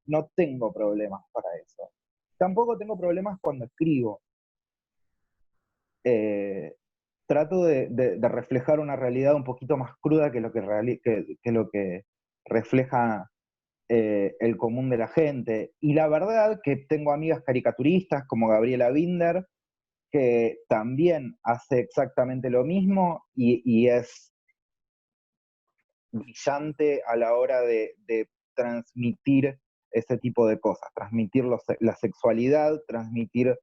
No tengo problemas para eso. Tampoco tengo problemas cuando escribo. trato de reflejar una realidad un poquito más cruda que lo que refleja el común de la gente. Y la verdad que tengo amigas caricaturistas como Gabriela Binder, que también hace exactamente lo mismo y es brillante a la hora de transmitir ese tipo de cosas, transmitir la sexualidad, transmitir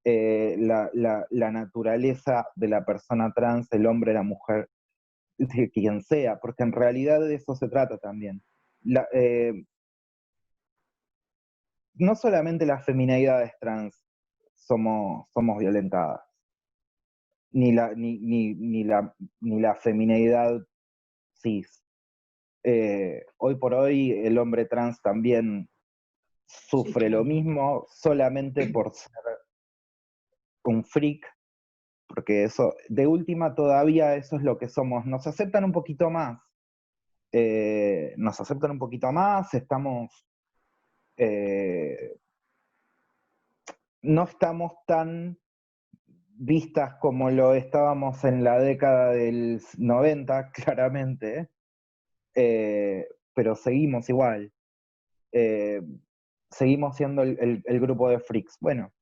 la naturaleza de la persona trans, el hombre, la mujer, de quien sea, porque en realidad de eso se trata también. No solamente las feminidades trans somos violentadas, ni la feminidad cis. Hoy por hoy el hombre trans también sufre lo mismo, solamente por ser un freak, porque eso, de última todavía eso es lo que somos. Nos aceptan un poquito más, estamos, no estamos tan vistas como lo estábamos en la década del 90, claramente, pero seguimos igual. Seguimos siendo el grupo de freaks. Bueno,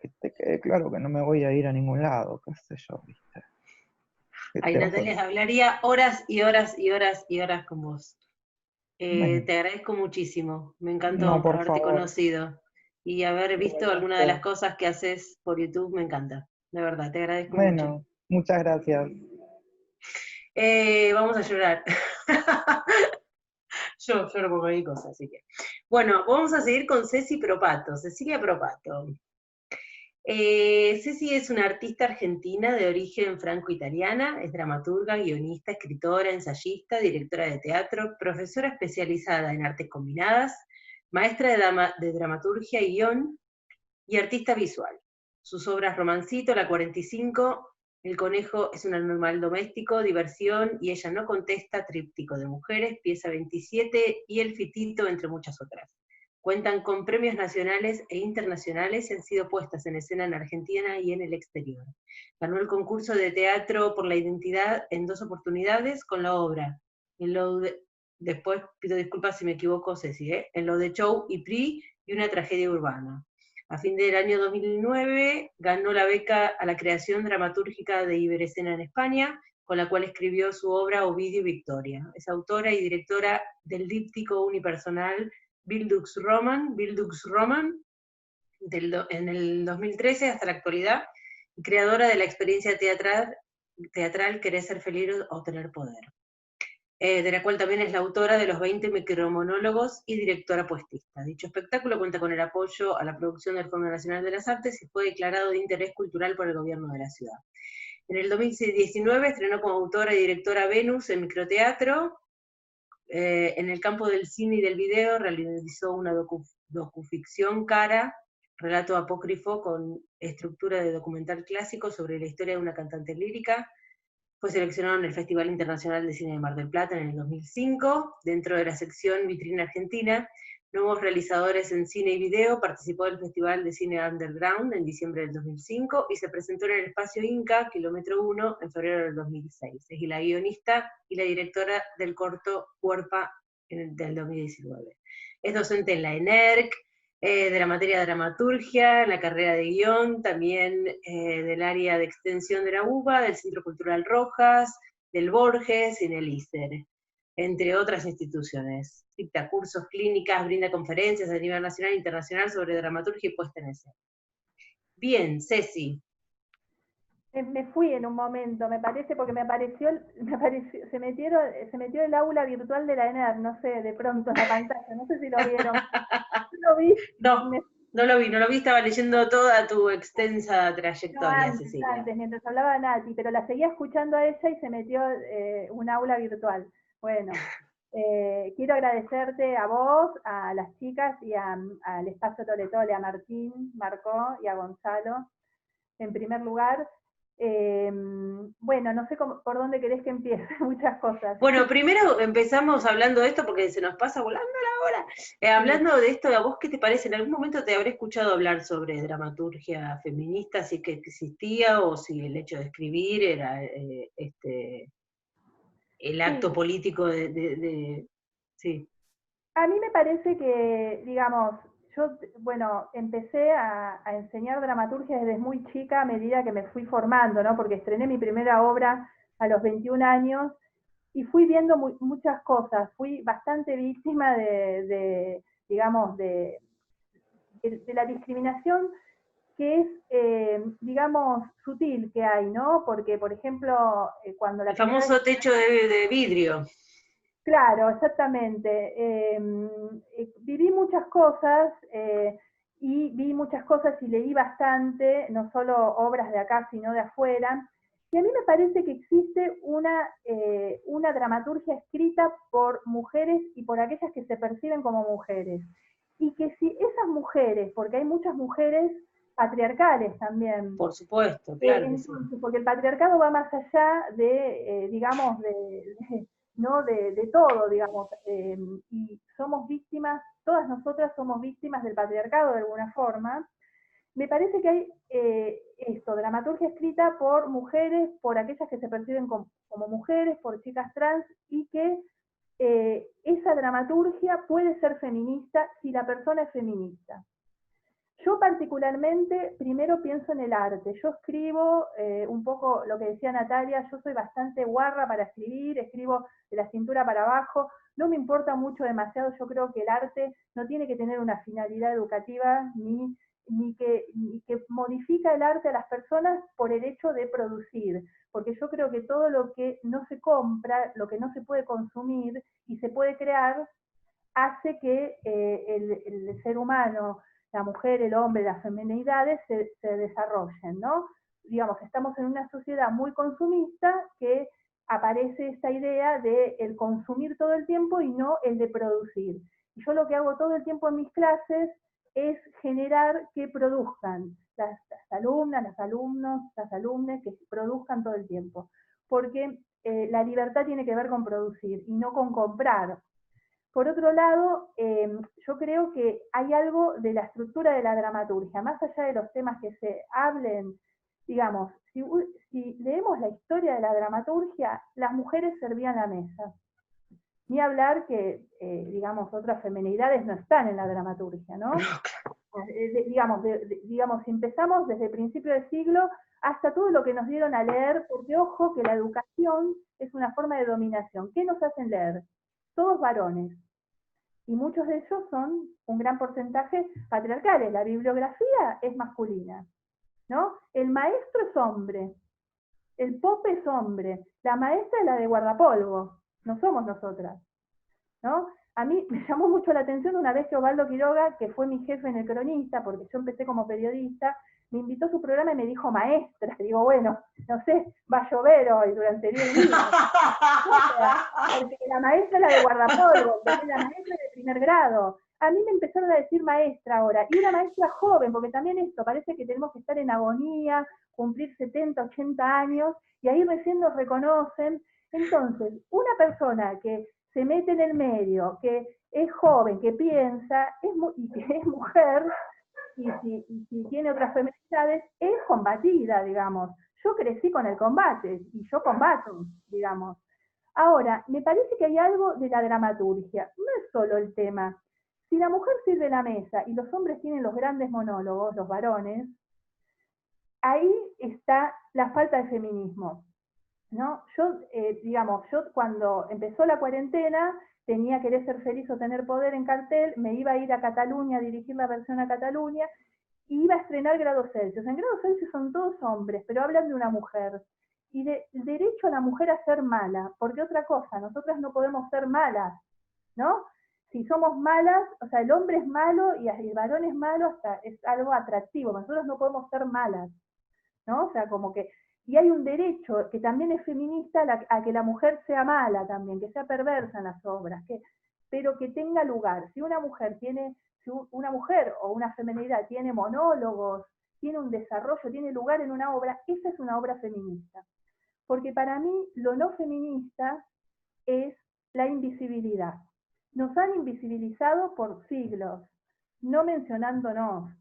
que te quede claro que no me voy a ir a ningún lado, qué sé yo, ¿viste? Ay, Natalia, hablaría horas y horas y horas y horas con vos. Bueno, te agradezco muchísimo, me encantó no, por haberte favor. conocido y haber visto alguna de Igualmente. las cosas que haces por YouTube, me encanta, de verdad, te agradezco mucho. Bueno, muchas gracias. Vamos a llorar. Yo lloro por cualquier cosa, así que. Bueno, vamos a seguir con Cecilia Propato. Ceci es una artista argentina de origen franco-italiana, es dramaturga, guionista, escritora, ensayista, directora de teatro, profesora especializada en artes combinadas, maestra de dramaturgia y guión y artista visual. Sus obras Romancito, La 45, El conejo es un animal doméstico, Diversión y Ella no contesta, Tríptico de mujeres, Pieza 27 y El fitito, entre muchas otras. Cuentan con premios nacionales e internacionales y han sido puestas en escena en Argentina y en el exterior. Ganó el concurso de teatro por la identidad en 2 oportunidades con la obra. Después pido disculpas si me equivoco, Ceci, en lo de Show y Pri y una tragedia urbana. A fin del año 2009 ganó la beca a la creación dramatúrgica de Iberescena en España, con la cual escribió su obra Ovidio y Victoria. Es autora y directora del díptico unipersonal Bildungsroman en el 2013 hasta la actualidad, y creadora de la experiencia teatral Querer ser feliz o tener poder, de la cual también es la autora de los 20 micromonólogos y directora puestista. Dicho espectáculo cuenta con el apoyo a la producción del Fondo Nacional de las Artes y fue declarado de interés cultural por el gobierno de la ciudad. En el 2019 estrenó como autora y directora Venus en microteatro. En el campo del cine y del video realizó una docuficción Cara, relato apócrifo con estructura de documental clásico sobre la historia de una cantante lírica. Fue seleccionado en el Festival Internacional de Cine de Mar del Plata en el 2005, dentro de la sección Vitrina Argentina, Nuevos Realizadores en Cine y Video, participó del Festival de Cine Underground en diciembre del 2005 y se presentó en el Espacio Inca, Kilómetro 1, en febrero del 2006. Es la guionista y la directora del corto Huerpa del 2019. Es docente en la ENERC, de la materia de dramaturgia, en la carrera de guión, también del área de extensión de la UBA, del Centro Cultural Rojas, del Borges y en el ISER, entre otras instituciones. Dicta cursos, clínicas, brinda conferencias a nivel nacional e internacional sobre dramaturgia y puesta en escena. Bien, Ceci. Me fui en un momento, me parece, porque se metió el aula virtual de la ENER, no sé, de pronto en la pantalla, no sé si lo vieron. ¿Lo vi? No lo vi, estaba leyendo toda tu extensa trayectoria, Cecilia. Antes, mientras hablaba Nati, pero la seguía escuchando a ella y se metió un aula virtual. Bueno, quiero agradecerte a vos, a las chicas y al Espacio Toletole, a Martín, Marcó y a Gonzalo, en primer lugar. Bueno, no sé por dónde querés que empiece, muchas cosas. Bueno, primero empezamos hablando de esto porque se nos pasa volando la ahora. Hablando de esto, ¿a vos qué te parece? ¿En algún momento te habré escuchado hablar sobre dramaturgia feminista, si que existía, o si el hecho de escribir era el acto Sí, político sí. a mí me parece que, digamos, yo, bueno, empecé a enseñar dramaturgia desde muy chica a medida que me fui formando, ¿no? Porque estrené mi primera obra a los 21 años y fui viendo muchas cosas. Fui bastante víctima digamos, de la discriminación que es, digamos, sutil que hay, ¿no? Porque, por ejemplo, cuando la El primera vez... famoso techo de vidrio. Claro, exactamente. Viví muchas cosas y vi muchas cosas y leí bastante, no solo obras de acá, sino de afuera. Y a mí me parece que existe una dramaturgia escrita por mujeres y por aquellas que se perciben como mujeres. Y que si esas mujeres, porque hay muchas mujeres patriarcales también, Por supuesto, claro que sí. entonces, porque el patriarcado va más allá digamos, ¿no? de todo, digamos, y somos víctimas, todas nosotras somos víctimas del patriarcado de alguna forma. Me parece que hay dramaturgia escrita por mujeres, por aquellas que se perciben como mujeres, por chicas trans, y que esa dramaturgia puede ser feminista si la persona es feminista. Yo particularmente primero pienso en el arte. Yo escribo un poco lo que decía Natalia, yo soy bastante guarra para escribir, escribo de la cintura para abajo, no me importa mucho demasiado, yo creo que el arte no tiene que tener una finalidad educativa ni que modifica el arte a las personas por el hecho de producir, porque yo creo que todo lo que no se compra, lo que no se puede consumir y se puede crear, hace que el ser humano, la mujer, el hombre, las feminidades se desarrollen, ¿no? Digamos, estamos en una sociedad muy consumista que aparece esta idea de el consumir todo el tiempo y no el de producir. Y yo lo que hago todo el tiempo en mis clases es generar que produzcan las alumnas, los alumnos, las alumnas, que produzcan todo el tiempo. Porque la libertad tiene que ver con producir y no con comprar. Por otro lado, yo creo que hay algo de la estructura de la dramaturgia, más allá de los temas que se hablen, digamos, si leemos la historia de la dramaturgia, las mujeres servían la mesa. Ni hablar que, digamos, otras feminidades no están en la dramaturgia, ¿no? Digamos, si empezamos desde el principio del siglo hasta todo lo que nos dieron a leer, porque ojo que la educación es una forma de dominación. ¿Qué nos hacen leer? Todos varones. Y muchos de ellos son un gran porcentaje patriarcales. La bibliografía es masculina, ¿no? El maestro es hombre, el pope es hombre, la maestra es la de guardapolvo, no somos nosotras, ¿no? A mí me llamó mucho la atención una vez que Osvaldo Quiroga, que fue mi jefe en El Cronista, porque yo empecé como periodista, me invitó a su programa y me dijo maestra. Y digo, bueno, no sé, va a llover hoy durante 10 días. Porque la maestra es la de guardapolvo, porque la maestra es de primer grado. A mí me empezaron a decir maestra ahora, y una maestra joven, porque también esto, parece que tenemos que estar en agonía, cumplir 70, 80 años, y ahí recién nos reconocen. Entonces, una persona que se mete en el medio, que es joven, que piensa, y que es mujer, y si tiene otras feminidades, es combatida, digamos. Yo crecí con el combate, y yo combato, digamos. Ahora, me parece que hay algo de la dramaturgia, no es solo el tema. Si la mujer sirve la mesa y los hombres tienen los grandes monólogos, los varones, ahí está la falta de feminismo, ¿no? Digamos, yo cuando empezó la cuarentena, tenía Querer ser feliz o tener poder en cartel, me iba a ir a Cataluña a dirigir la versión a Cataluña, y iba a estrenar Grado Celsius. En Grado Celsius son todos hombres, pero hablan de una mujer. Y del derecho a la mujer a ser mala, porque otra cosa, nosotras no podemos ser malas, ¿no? Si somos malas, o sea, el hombre es malo y el varón es malo, hasta es algo atractivo, nosotros no podemos ser malas, ¿no? O sea, como que, y hay un derecho que también es feminista a que la mujer sea mala también, que sea perversa en las obras, pero que tenga lugar. Si una mujer o una feminidad tiene monólogos, tiene un desarrollo, tiene lugar en una obra, esa es una obra feminista. Porque para mí lo no feminista es la invisibilidad. nos han invisibilizado por siglos, no mencionándonos.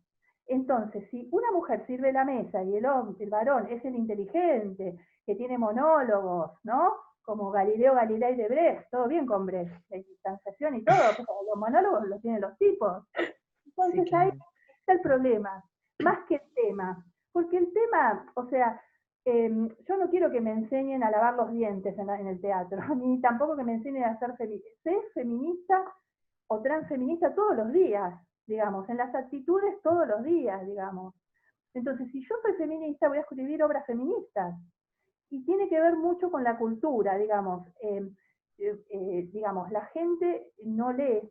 Entonces, si una mujer sirve la mesa y el hombre, el varón, es el inteligente, que tiene monólogos, ¿no? Como Galileo Galilei de Brecht, todo bien con Brecht, la distanciación y todo, pero los monólogos los tienen los tipos. Entonces Sí, claro. ahí está el problema, más que el tema. Porque el tema, o sea, yo no quiero que me enseñen a lavar los dientes en el teatro, ni tampoco que me enseñen a ser feminista o transfeminista todos los días, digamos, en las actitudes todos los días, digamos. Entonces, si yo soy feminista, voy a escribir obras feministas. Y tiene que ver mucho con la cultura, digamos. Digamos, la gente no lee.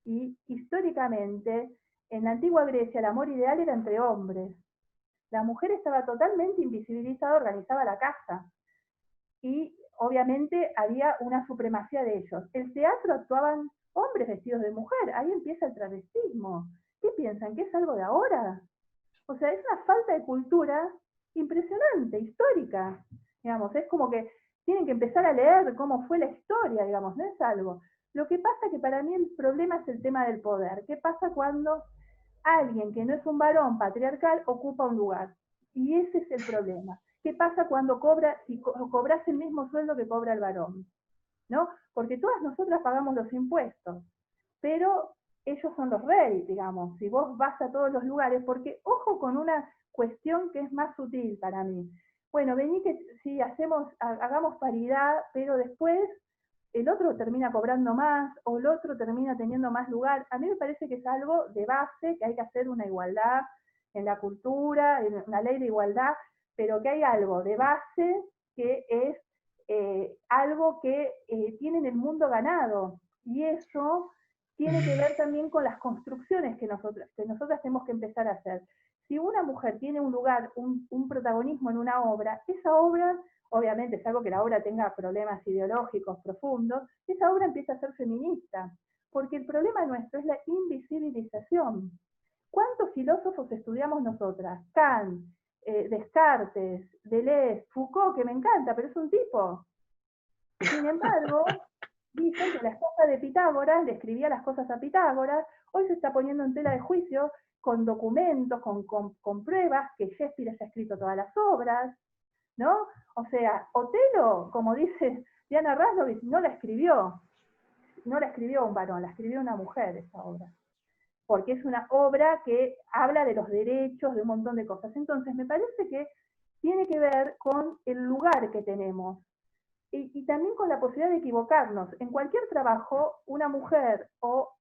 Y históricamente, en la antigua Grecia, el amor ideal era entre hombres. La mujer estaba totalmente invisibilizada, organizaba la casa. Y obviamente había una supremacía de ellos. El teatro actuaban hombres vestidos de mujer, ahí empieza el travestismo. ¿Qué piensan? ¿Que es algo de ahora? O sea, es una falta de cultura impresionante, histórica. Digamos, es como que tienen que empezar a leer cómo fue la historia, digamos, no es algo. Lo que pasa es que para mí el problema es el tema del poder. ¿Qué pasa cuando alguien que no es un varón patriarcal ocupa un lugar? Y ese es el problema. ¿Qué pasa cuando si cobras el mismo sueldo que cobra el varón? ¿No? Porque todas nosotras pagamos los impuestos, pero ellos son los reyes, digamos, si vos vas a todos los lugares, porque ojo con una cuestión que es más sutil para mí. Bueno, vení que si hagamos paridad, pero después el otro termina cobrando más, o el otro termina teniendo más lugar. A mí me parece que es algo de base, que hay que hacer una igualdad en la cultura, en una ley de igualdad, pero que hay algo de base que es algo que tiene en el mundo ganado. Y eso tiene que ver también con las construcciones que nosotras tenemos que empezar a hacer. Si una mujer tiene un lugar, un protagonismo en una obra, esa obra, obviamente, salvo que la obra tenga problemas ideológicos profundos, esa obra empieza a ser feminista. Porque el problema nuestro es la invisibilización. ¿Cuántos filósofos estudiamos nosotras? Kant, Descartes, Deleuze, Foucault, que me encanta, pero es un tipo. Sin embargo, dicen que la esposa de Pitágoras le escribía las cosas a Pitágoras, hoy se está poniendo en tela de juicio con documentos, con pruebas, que Shakespeare haya escrito todas las obras, ¿no? O sea, Otelo, como dice Diana Raslovich, no la escribió un varón, la escribió una mujer esa obra, porque es una obra que habla de los derechos, de un montón de cosas. Entonces, me parece que tiene que ver con el lugar que tenemos, y también con la posibilidad de equivocarnos. En cualquier trabajo, una mujer o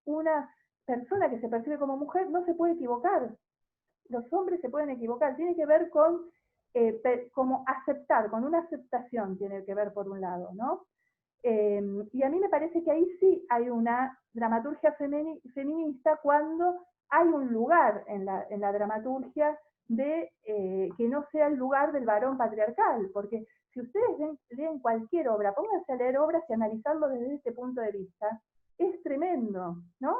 una persona que se percibe como mujer no se puede equivocar. Los hombres se pueden equivocar. Tiene que ver con como aceptar, con una aceptación tiene que ver por un lado, ¿no? Y a mí me parece que ahí sí hay una dramaturgia feminista cuando hay un lugar en la dramaturgia de que no sea el lugar del varón patriarcal, porque si ustedes leen cualquier obra, pónganse a leer obras y analizarlo desde este punto de vista, es tremendo, ¿no?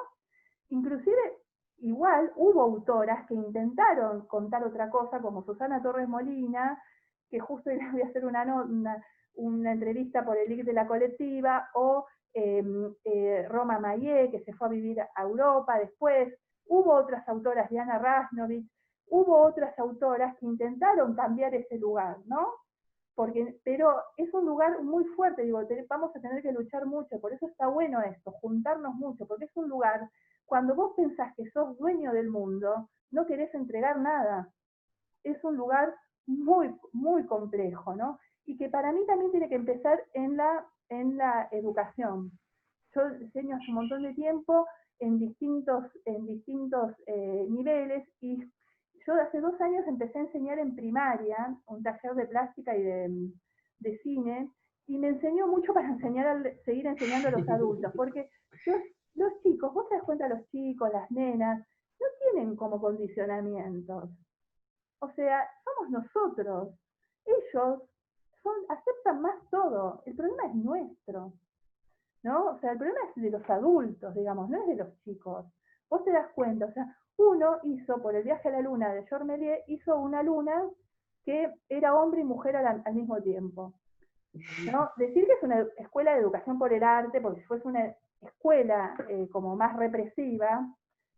Inclusive, igual hubo autoras que intentaron contar otra cosa, como Susana Torres Molina, que justo le voy a hacer una entrevista por el link de la colectiva, o Roma Mayé, que se fue a vivir a Europa después. Hubo otras autoras, Diana Rasnovich, hubo otras autoras que intentaron cambiar ese lugar, ¿no? Pero es un lugar muy fuerte, digo, vamos a tener que luchar mucho, por eso está bueno esto, juntarnos mucho, porque es un lugar, cuando vos pensás que sos dueño del mundo, no querés entregar nada. Es un lugar muy, muy complejo, ¿no? Y que para mí también tiene que empezar en la educación. Yo enseño hace un montón de tiempo en distintos niveles, y yo hace 2 años empecé a enseñar en primaria, un taller de plástica y de cine, y me enseñó mucho para seguir enseñando a los adultos, porque los chicos, vos te das cuenta, los chicos, las nenas, no tienen como condicionamientos. O sea, somos nosotros. Ellos aceptan más todo. El problema es nuestro, ¿no? O sea, el problema es de los adultos, digamos, no es de los chicos. Vos te das cuenta, o sea, uno hizo, por el viaje a la luna de Georges Méliès, hizo una luna que era hombre y mujer al mismo tiempo, ¿no? Decir que es una escuela de educación por el arte, porque si fuese una escuela como más represiva,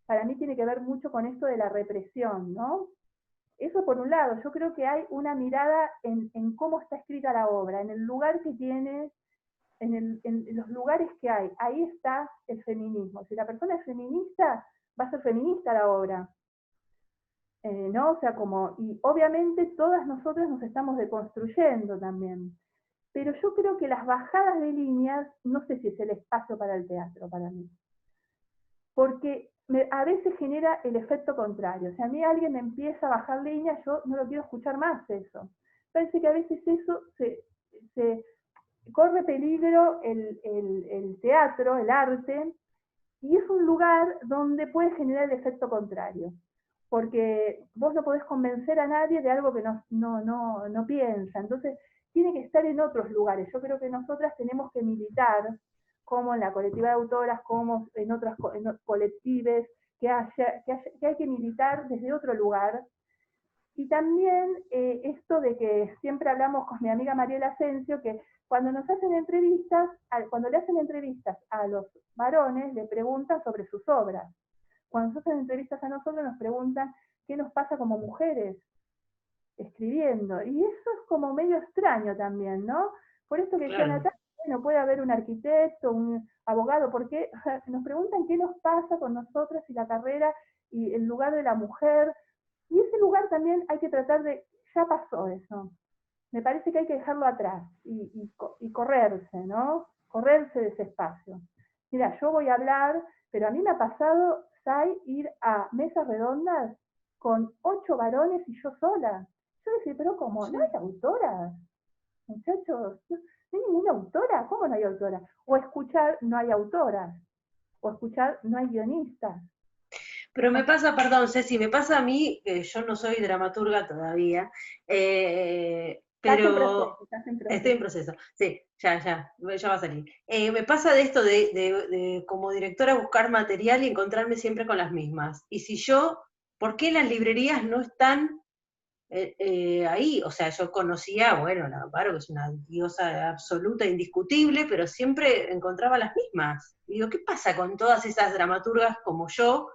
para mí tiene que ver mucho con esto de la represión, ¿no? Eso por un lado, yo creo que hay una mirada en cómo está escrita la obra, en el lugar que tiene, en los lugares que hay, ahí está el feminismo. Si la persona es feminista, va a ser feminista la obra. ¿No? O sea, y obviamente todas nosotras nos estamos deconstruyendo también. Pero yo creo que las bajadas de líneas, no sé si es el espacio para el teatro para mí. Porque a veces genera el efecto contrario. O sea, a mí alguien me empieza a bajar líneas, yo no lo quiero escuchar más eso. Parece que a veces eso se corre peligro el teatro, el arte, y es un lugar donde puede generar el efecto contrario. Porque vos no podés convencer a nadie de algo que no piensa. Entonces, tiene que estar en otros lugares. Yo creo que nosotras tenemos que militar, como en la colectiva de autoras, como en otras colectives, que hay que militar desde otro lugar. Y también esto de que siempre hablamos con mi amiga Mariela Asensio, que cuando nos hacen entrevistas, cuando le hacen entrevistas a los varones, le preguntan sobre sus obras. Cuando nos hacen entrevistas a nosotros, nos preguntan qué nos pasa como mujeres escribiendo. Y eso es como medio extraño también, ¿no? Por esto que decía Natalia, bueno, puede haber un arquitecto, un abogado, porque nos preguntan qué nos pasa con nosotras y la carrera y el lugar de la mujer. Y ese lugar también hay que tratar ya pasó eso. Me parece que hay que dejarlo atrás y correrse, ¿no? Correrse de ese espacio. Mira, yo voy a hablar, pero a mí me ha pasado, Sai, ir a mesas redondas con 8 varones y yo sola. Yo decía, pero ¿cómo? ¿No hay autoras? Muchachos, ¿no hay ninguna autora? ¿Cómo no hay autora? O escuchar, no hay autoras. O escuchar, no hay guionistas. Pero me pasa, perdón, Ceci, me pasa a mí, que yo no soy dramaturga todavía, pero estoy en proceso, sí, ya va a salir. Me pasa de esto de como directora buscar material y encontrarme siempre con las mismas. Y si ¿por qué las librerías no están ahí? O sea, yo conocía, bueno, la Amparo, que es una diosa absoluta, indiscutible, pero siempre encontraba las mismas. Y digo, ¿qué pasa con todas esas dramaturgas como yo,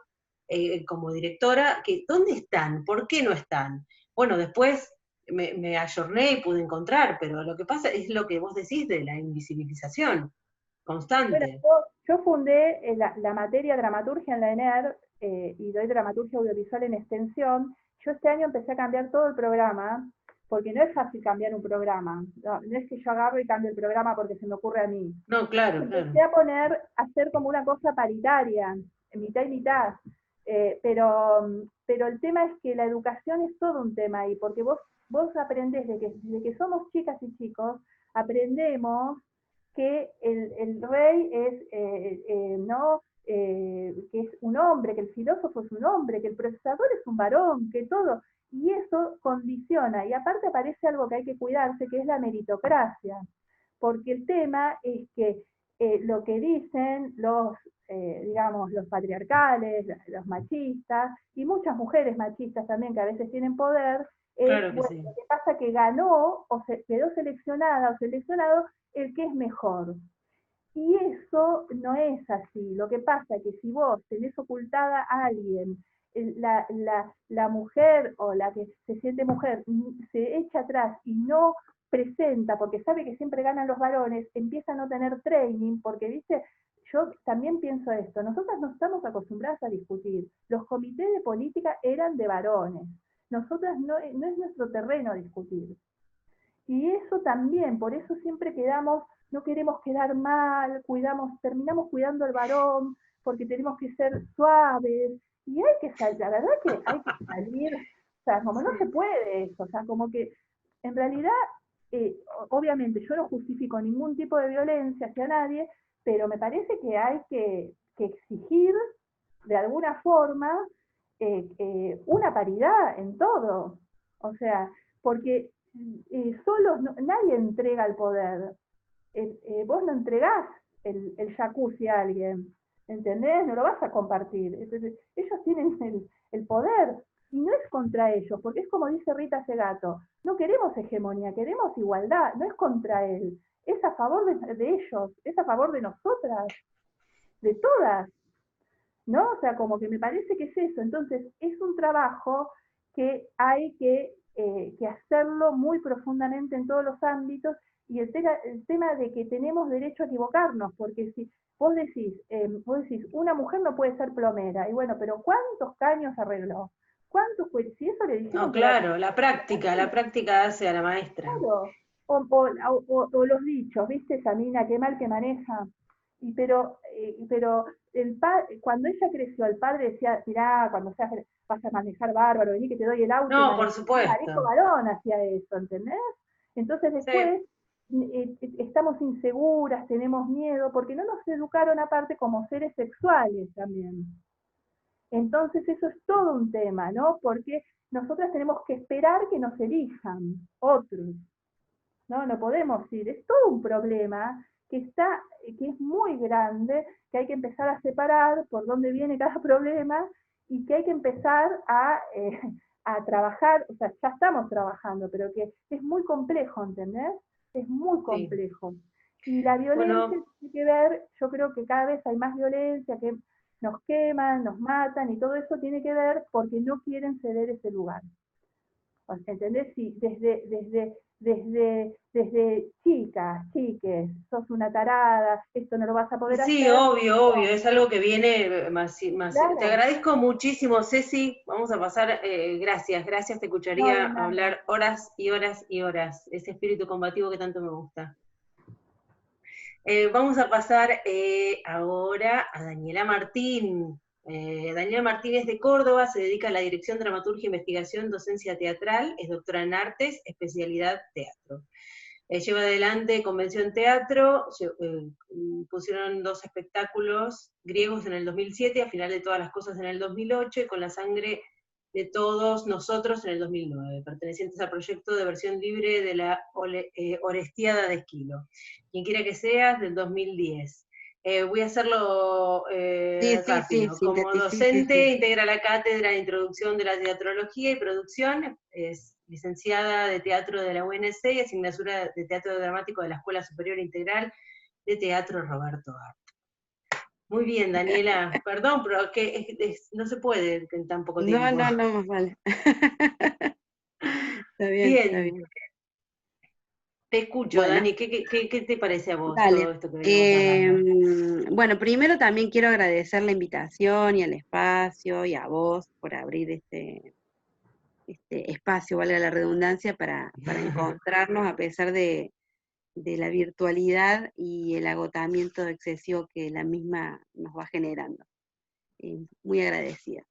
como directora, ¿dónde están? ¿Por qué no están? Bueno, después me ayorné y pude encontrar, pero lo que pasa es lo que vos decís de la invisibilización constante. Bueno, yo fundé la materia dramaturgia en la ENER y doy dramaturgia audiovisual en extensión. Yo este año empecé a cambiar todo el programa, porque no es fácil cambiar un programa. No es que yo agarro y cambio el programa porque se me ocurre a mí. No, claro, Empecé a hacer como una cosa paritaria, mitad y mitad. Pero el tema es que la educación es todo un tema ahí, porque vos aprendés desde que somos chicas y chicos, aprendemos que el rey es, ¿no? Que es un hombre, que el filósofo es un hombre, que el procesador es un varón, que todo. Y eso condiciona. Y aparte aparece algo que hay que cuidarse, que es la meritocracia. Porque el tema es que lo que dicen digamos, los patriarcales, los machistas, y muchas mujeres machistas también que a veces tienen poder, claro que bueno, sí. lo que pasa es que ganó o quedó seleccionada o seleccionado el que es mejor. Y eso no es así. Lo que pasa es que si vos tenés ocultada a alguien, la mujer o la que se siente mujer se echa atrás y no presenta, porque sabe que siempre ganan los varones, empieza a no tener training, porque, viste, yo también pienso esto, nosotras no estamos acostumbradas a discutir. Los comités de política eran de varones. Nosotras no es nuestro terreno discutir. Y eso también, por eso siempre no queremos quedar mal, terminamos cuidando al varón, porque tenemos que ser suaves, y hay que salir, la verdad que hay que salir, o sea, como no se puede eso, o sea, como que en realidad, obviamente yo no justifico ningún tipo de violencia hacia nadie, pero me parece que hay que exigir de alguna forma una paridad en todo, o sea, porque solos nadie entrega el poder. Vos no entregás el jacuzzi a alguien, ¿entendés? No lo vas a compartir. Entonces, ellos tienen el poder y no es contra ellos, porque es como dice Rita Segato, no queremos hegemonía, queremos igualdad, no es contra él, es a favor de ellos, es a favor de nosotras. de todas, ¿no? O sea, como que me parece que es eso. Entonces, es un trabajo que hay que hacerlo muy profundamente en todos los ámbitos, y el tema de que tenemos derecho a equivocarnos, porque si vos decís, una mujer no puede ser plomera, y bueno, pero ¿cuántos caños arregló? ¿Cuántos? Pues si eso le dijimos... No, claro, la práctica hace a la maestra. Claro. O los dichos, ¿viste? Esa mina, qué mal que maneja. Pero cuando ella creció, el padre decía, mirá, cuando vas a manejar bárbaro, vení que te doy el auto. No, y por parejo supuesto. varón hacía eso, ¿entendés? Entonces después estamos inseguras, tenemos miedo, porque no nos educaron aparte como seres sexuales también. Entonces eso es todo un tema, ¿no? Porque nosotras tenemos que esperar que nos elijan otros. No podemos ir. Es todo un problema que es muy grande, que hay que empezar a separar por dónde viene cada problema, y que hay que empezar a trabajar. O sea, ya estamos trabajando, pero que es muy complejo, ¿entendés? Es muy complejo. Sí. Y la violencia tiene que ver, yo creo que cada vez hay más violencia, que nos queman, nos matan, y todo eso tiene que ver porque no quieren ceder ese lugar. ¿Entendés? Sí, desde chicas, chiques, sos una tarada, esto no lo vas a poder hacer. Sí, obvio, es algo que viene más. Claro. Te agradezco muchísimo, Ceci. Vamos a pasar, gracias, te escucharía hablar horas y horas y horas, ese espíritu combativo que tanto me gusta. Vamos a pasar ahora a Daniela Martín. Daniela Martín es de Córdoba, se dedica a la dirección, dramaturgia, investigación, docencia teatral, es doctora en artes, especialidad teatro. Lleva adelante Convención Teatro, pusieron 2 espectáculos griegos en el 2007, a final de todas las cosas en el 2008, y Con la sangre de todos nosotros en el 2009, pertenecientes al proyecto de versión libre de la Orestiada de Esquilo. Quien quiera que seas, del 2010. Voy a hacerlo rápido. Como docente, integra la cátedra de Introducción de la Teatrología y Producción, es licenciada de Teatro de la UNC y asignatura de Teatro Dramático de la Escuela Superior Integral de Teatro Roberto Art. Muy bien, Daniela. Perdón, pero no se puede en tan poco tiempo. No, más vale. Está bien, bien. Está bien. Te escucho, bueno, Dani, ¿qué te parece a vos todo esto que venimos hablando? Bueno, primero también quiero agradecer la invitación y al espacio y a vos por abrir este espacio, valga la redundancia, para encontrarnos a pesar de la virtualidad y el agotamiento excesivo que la misma nos va generando. Muy agradecida.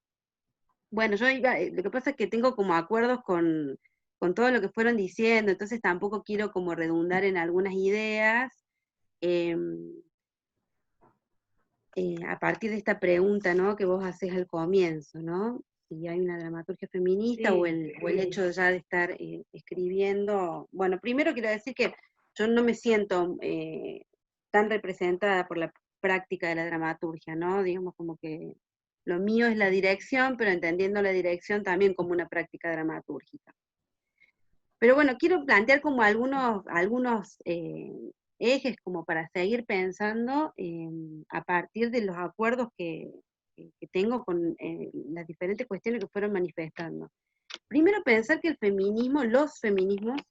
Bueno, lo que pasa es que tengo como acuerdos con todo lo que fueron diciendo, entonces tampoco quiero como redundar en algunas ideas. A partir de esta pregunta, ¿no?, que vos haces al comienzo, ¿no? Si hay una dramaturgia feminista, o el hecho ya de estar escribiendo. Bueno, primero quiero decir que yo no me siento tan representada por la práctica de la dramaturgia, ¿no? Digamos como que lo mío es la dirección, pero entendiendo la dirección también como una práctica dramatúrgica. Pero bueno, quiero plantear como algunos ejes como para seguir pensando a partir de los acuerdos que tengo con las diferentes cuestiones que fueron manifestando. Primero, pensar que el feminismo, los feminismos,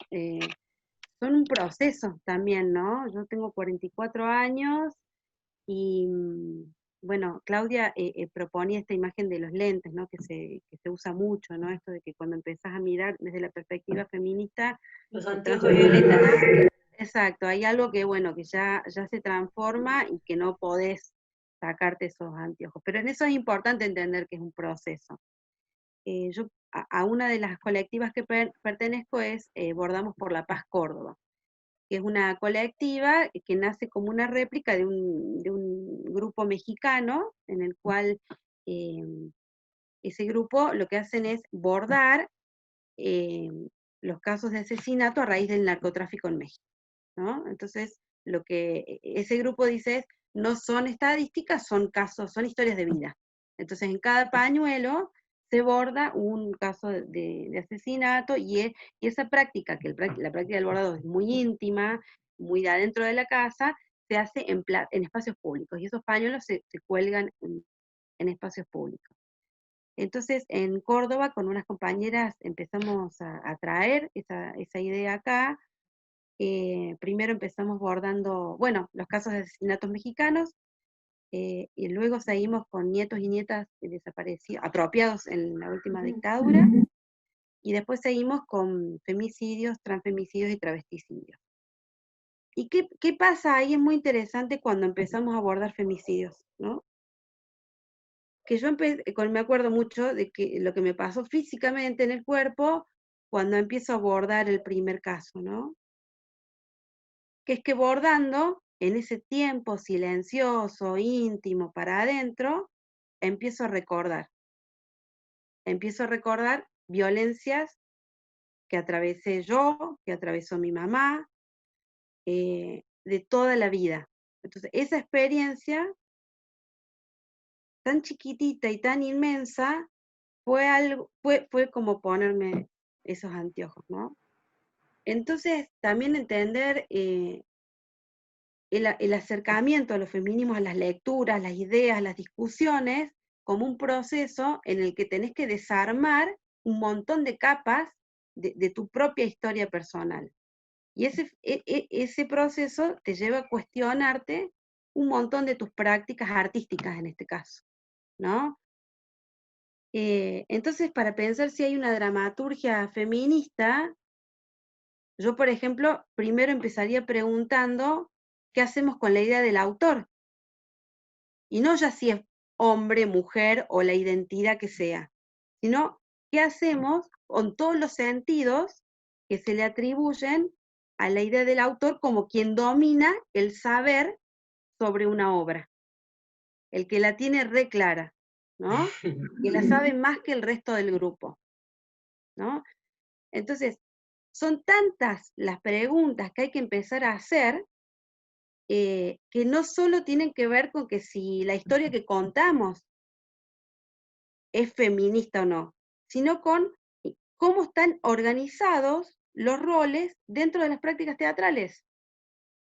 son un proceso también, ¿no? Yo tengo 44 años y, bueno, Claudia proponía esta imagen de los lentes, ¿no? Que se usa mucho, ¿no? Esto de que cuando empezás a mirar desde la perspectiva feminista, los anteojos violetas. Exacto, hay algo que, bueno, que ya se transforma y que no podés sacarte esos anteojos. Pero en eso es importante entender que es un proceso. Yo a una de las colectivas que pertenezco es Bordamos por la Paz Córdoba, que es una colectiva que nace como una réplica de un grupo mexicano, en el cual ese grupo lo que hacen es bordar los casos de asesinato a raíz del narcotráfico en México, ¿no? Entonces, lo que ese grupo dice es, no son estadísticas, son casos, son historias de vida. Entonces, en cada pañuelo se borda un caso de asesinato, y esa práctica, la práctica del bordado es muy íntima, muy de adentro de la casa, se hace en espacios públicos, y esos pañuelos se cuelgan en espacios públicos. Entonces, en Córdoba, con unas compañeras empezamos a traer esa idea acá. Primero empezamos bordando, bueno, los casos de asesinatos mexicanos, y luego seguimos con nietos y nietas desaparecidos, apropiados en la última dictadura, y después seguimos con femicidios, transfemicidios y travesticidios. ¿Y qué pasa ahí? Es muy interesante cuando empezamos a abordar femicidios, ¿no? Que yo me acuerdo mucho de que lo que me pasó físicamente en el cuerpo cuando empiezo a abordar el primer caso, ¿no? Que es que bordando, en ese tiempo silencioso, íntimo, para adentro, empiezo a recordar. Empiezo a recordar violencias que atravesé yo, que atravesó mi mamá, de toda la vida. Entonces, esa experiencia tan chiquitita y tan inmensa fue como ponerme esos anteojos, ¿no? Entonces, también entender el acercamiento a los feminismos, a las lecturas, las ideas, las discusiones, como un proceso en el que tenés que desarmar un montón de capas de tu propia historia personal. Y ese proceso te lleva a cuestionarte un montón de tus prácticas artísticas en este caso, ¿no? Entonces, para pensar si hay una dramaturgia feminista, yo, por ejemplo, primero empezaría preguntando qué hacemos con la idea del autor, y no ya si es hombre, mujer o la identidad que sea, sino qué hacemos con todos los sentidos que se le atribuyen a la idea del autor como quien domina el saber sobre una obra, el que la tiene re clara, ¿no? Que la sabe más que el resto del grupo, ¿no? Entonces, son tantas las preguntas que hay que empezar a hacer, que no solo tienen que ver con que si la historia que contamos es feminista o no, sino con cómo están organizados los roles dentro de las prácticas teatrales.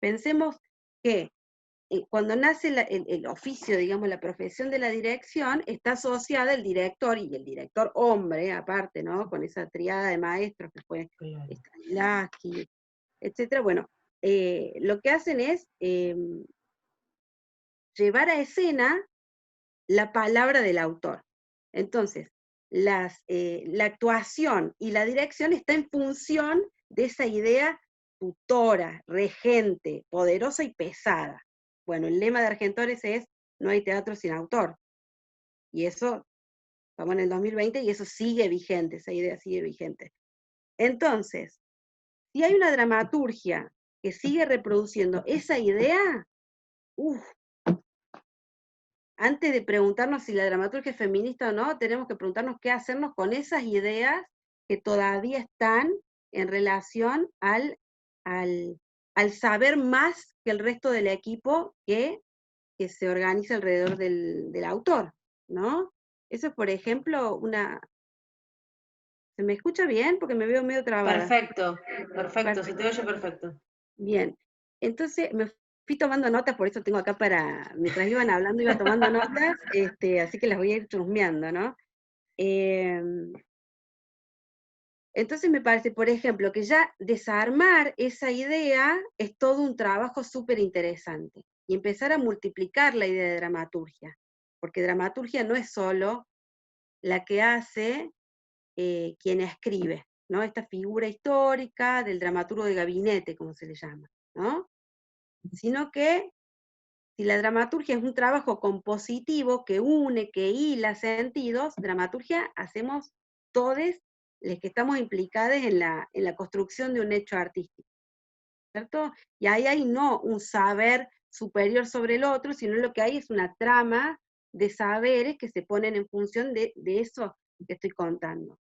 Pensemos que cuando nace el oficio, digamos, la profesión de la dirección, está asociada el director, y el director hombre, aparte, ¿no? Con esa triada de maestros que fue Stanislavski, etcétera. Bueno, lo que hacen es llevar a escena la palabra del autor. Entonces, la actuación y la dirección está en función de esa idea tutora, regente, poderosa y pesada. Bueno, el lema de Argentores es: no hay teatro sin autor. Y eso, estamos en el 2020 y eso sigue vigente, esa idea sigue vigente. Entonces, si hay una dramaturgia que sigue reproduciendo esa idea, antes de preguntarnos si la dramaturgia es feminista o no, tenemos que preguntarnos qué hacernos con esas ideas que todavía están en relación al saber más que el resto del equipo que se organiza alrededor del autor, ¿no? Eso es, por ejemplo, ¿Se me escucha bien? Porque me veo medio trabada. Perfecto, perfecto, se te oye perfecto. Bien, entonces me fui tomando notas, por eso tengo acá mientras iban hablando iba tomando notas, así que las voy a ir chusmeando, ¿no? Entonces me parece, por ejemplo, que ya desarmar esa idea es todo un trabajo súper interesante, y empezar a multiplicar la idea de dramaturgia, porque dramaturgia no es solo la que hace quien escribe, ¿no? Esta figura histórica del dramaturgo de gabinete, como se le llama, ¿no? Sino que si la dramaturgia es un trabajo compositivo que une, que hila sentidos, dramaturgia hacemos todos los que estamos implicados en la construcción de un hecho artístico, ¿cierto? Y ahí hay no un saber superior sobre el otro, sino lo que hay es una trama de saberes que se ponen en función de eso que estoy contando.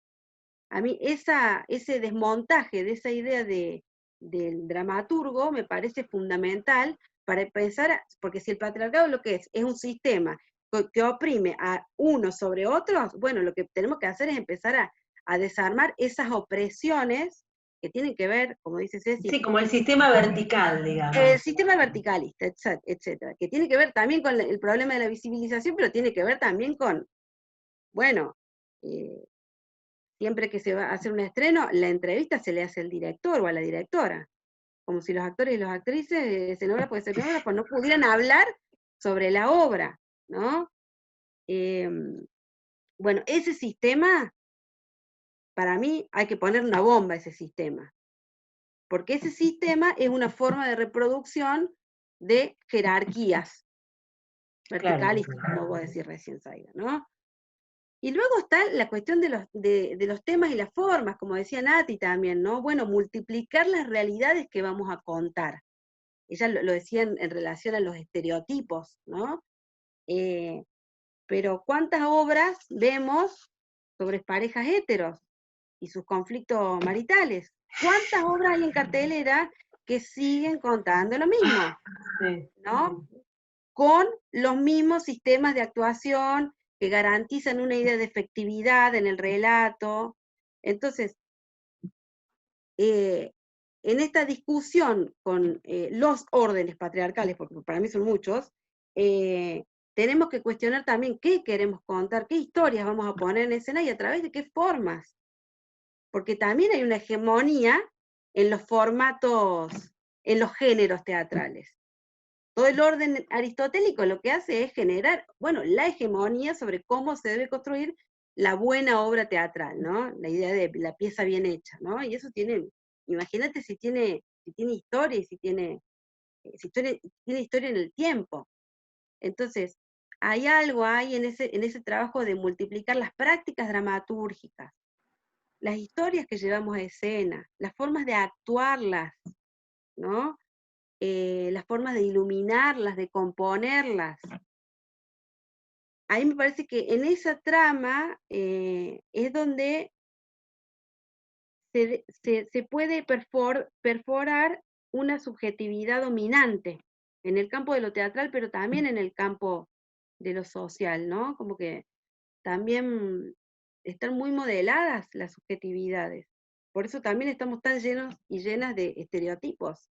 A mí ese desmontaje de esa idea del dramaturgo me parece fundamental para empezar, porque si el patriarcado lo que es un sistema que oprime a unos sobre otros, bueno, lo que tenemos que hacer es empezar a desarmar esas opresiones que tienen que ver, como dice Ceci, sí, como el sistema vertical, digamos. el sistema verticalista, etcétera, que tiene que ver también con el problema de la visibilización, pero tiene que ver también con, bueno, siempre que se va a hacer un estreno, la entrevista se le hace al director o a la directora, como si los actores y las actrices, escenógrafos y escenógrafos, no pudieran hablar sobre la obra, ¿no? Bueno, ese sistema, para mí, hay que poner una bomba a ese sistema, porque ese sistema es una forma de reproducción de jerarquías verticalistas, como vos decís recién, Zaida, ¿no? Y luego está la cuestión de los temas y las formas, como decía Nati también, ¿no? Bueno, multiplicar las realidades que vamos a contar. Ella lo decía en relación a los estereotipos, ¿no? Pero ¿cuántas obras vemos sobre parejas heteros y sus conflictos maritales? ¿Cuántas obras hay en cartelera que siguen contando lo mismo? ¿No? Con los mismos sistemas de actuación que garantizan una idea de efectividad en el relato. Entonces, en esta discusión con los órdenes patriarcales, porque para mí son muchos, tenemos que cuestionar también qué queremos contar, qué historias vamos a poner en escena y a través de qué formas. Porque también hay una hegemonía en los formatos, en los géneros teatrales. Todo el orden aristotélico lo que hace es generar, bueno, la hegemonía sobre cómo se debe construir la buena obra teatral, ¿no? La idea de la pieza bien hecha, ¿no? Y eso tiene, imagínate si tiene historia y si tiene historia en el tiempo. Entonces, hay algo ahí en ese trabajo de multiplicar las prácticas dramatúrgicas, las historias que llevamos a escena, las formas de actuarlas, ¿no? Las formas de iluminarlas, de componerlas. Ahí me parece que en esa trama es donde se puede perforar una subjetividad dominante en el campo de lo teatral, pero también en el campo de lo social, ¿no? Como que también están muy modeladas las subjetividades. Por eso también estamos tan llenos y llenas de estereotipos,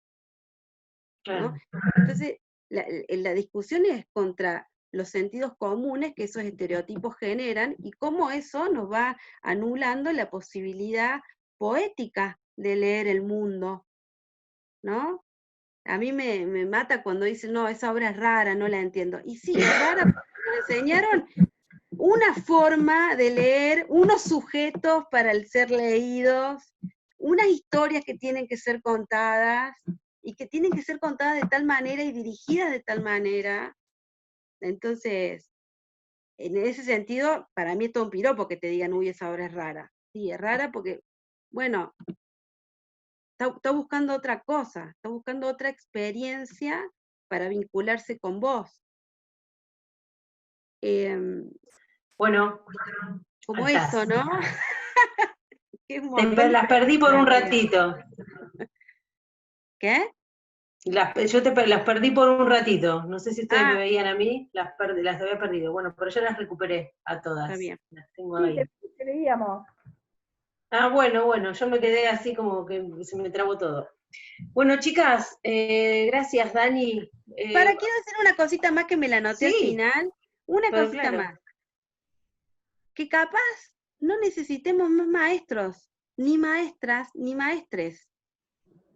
¿no? Entonces, la discusión es contra los sentidos comunes que esos estereotipos generan y cómo eso nos va anulando la posibilidad poética de leer el mundo, ¿no? A mí me mata cuando dicen, no, esa obra es rara, no la entiendo. Y sí, es rara porque nos enseñaron una forma de leer, unos sujetos para el ser leídos, unas historias que tienen que ser contadas, y que tienen que ser contadas de tal manera y dirigidas de tal manera. Entonces, en ese sentido, para mí es todo un piropo que te digan, uy, esa obra es rara. Sí, es rara porque, bueno, está buscando otra cosa, está buscando otra experiencia para vincularse con vos. Bueno, como eso, ¿no? Las perdí por un ratito. ¿Qué? Yo las perdí por un ratito. No sé si ustedes me veían a mí, las había perdido. Bueno, pero yo las recuperé a todas. Está bien. Las tengo ahí. Sí, te veíamos. Ah, bueno, yo me quedé así como que se me trabó todo. Bueno, chicas, gracias, Dani. Quiero hacer una cosita más que me la anoté al final. Una cosita más. Que capaz no necesitemos más maestros, ni maestras, ni maestres.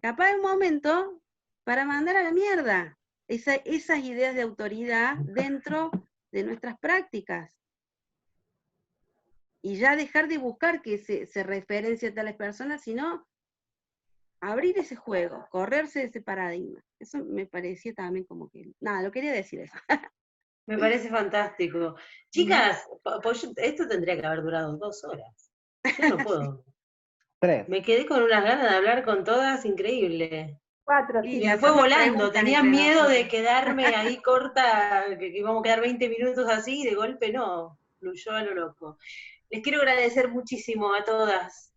Capaz hay un momento para mandar a la mierda esas ideas de autoridad dentro de nuestras prácticas. Y ya dejar de buscar que se referencie a tales personas, sino abrir ese juego, correrse de ese paradigma. Eso me parecía también como que, nada, lo quería decir eso. Me parece fantástico. Chicas, esto tendría que haber durado 2 horas. Yo no puedo. 3. Me quedé con unas ganas de hablar con todas, increíble. 4, y me fue volando, tenía miedo de quedarme ahí corta, que íbamos a quedar 20 minutos así, y de golpe no, fluyó a lo loco. Les quiero agradecer muchísimo a todas,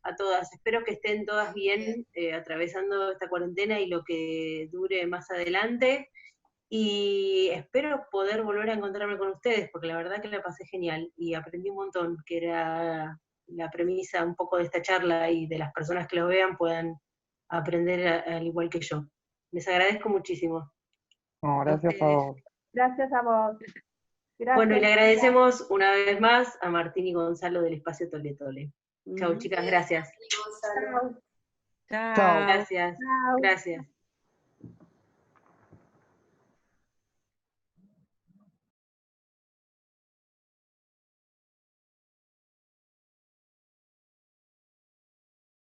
espero que estén todas bien atravesando esta cuarentena y lo que dure más adelante, y espero poder volver a encontrarme con ustedes, porque la verdad que la pasé genial, y aprendí un montón, que era la premisa un poco de esta charla y de las personas que lo vean puedan aprender al igual que yo. Les agradezco muchísimo. No, gracias a vos. Gracias a vos. Gracias, Bueno, y le chicas. agradecemos una vez más a Martín y Gonzalo del Espacio Tole Tole. Chau, chicas, gracias. Gonzalo. Chao. Chao. Chao. Gracias, Chao. gracias.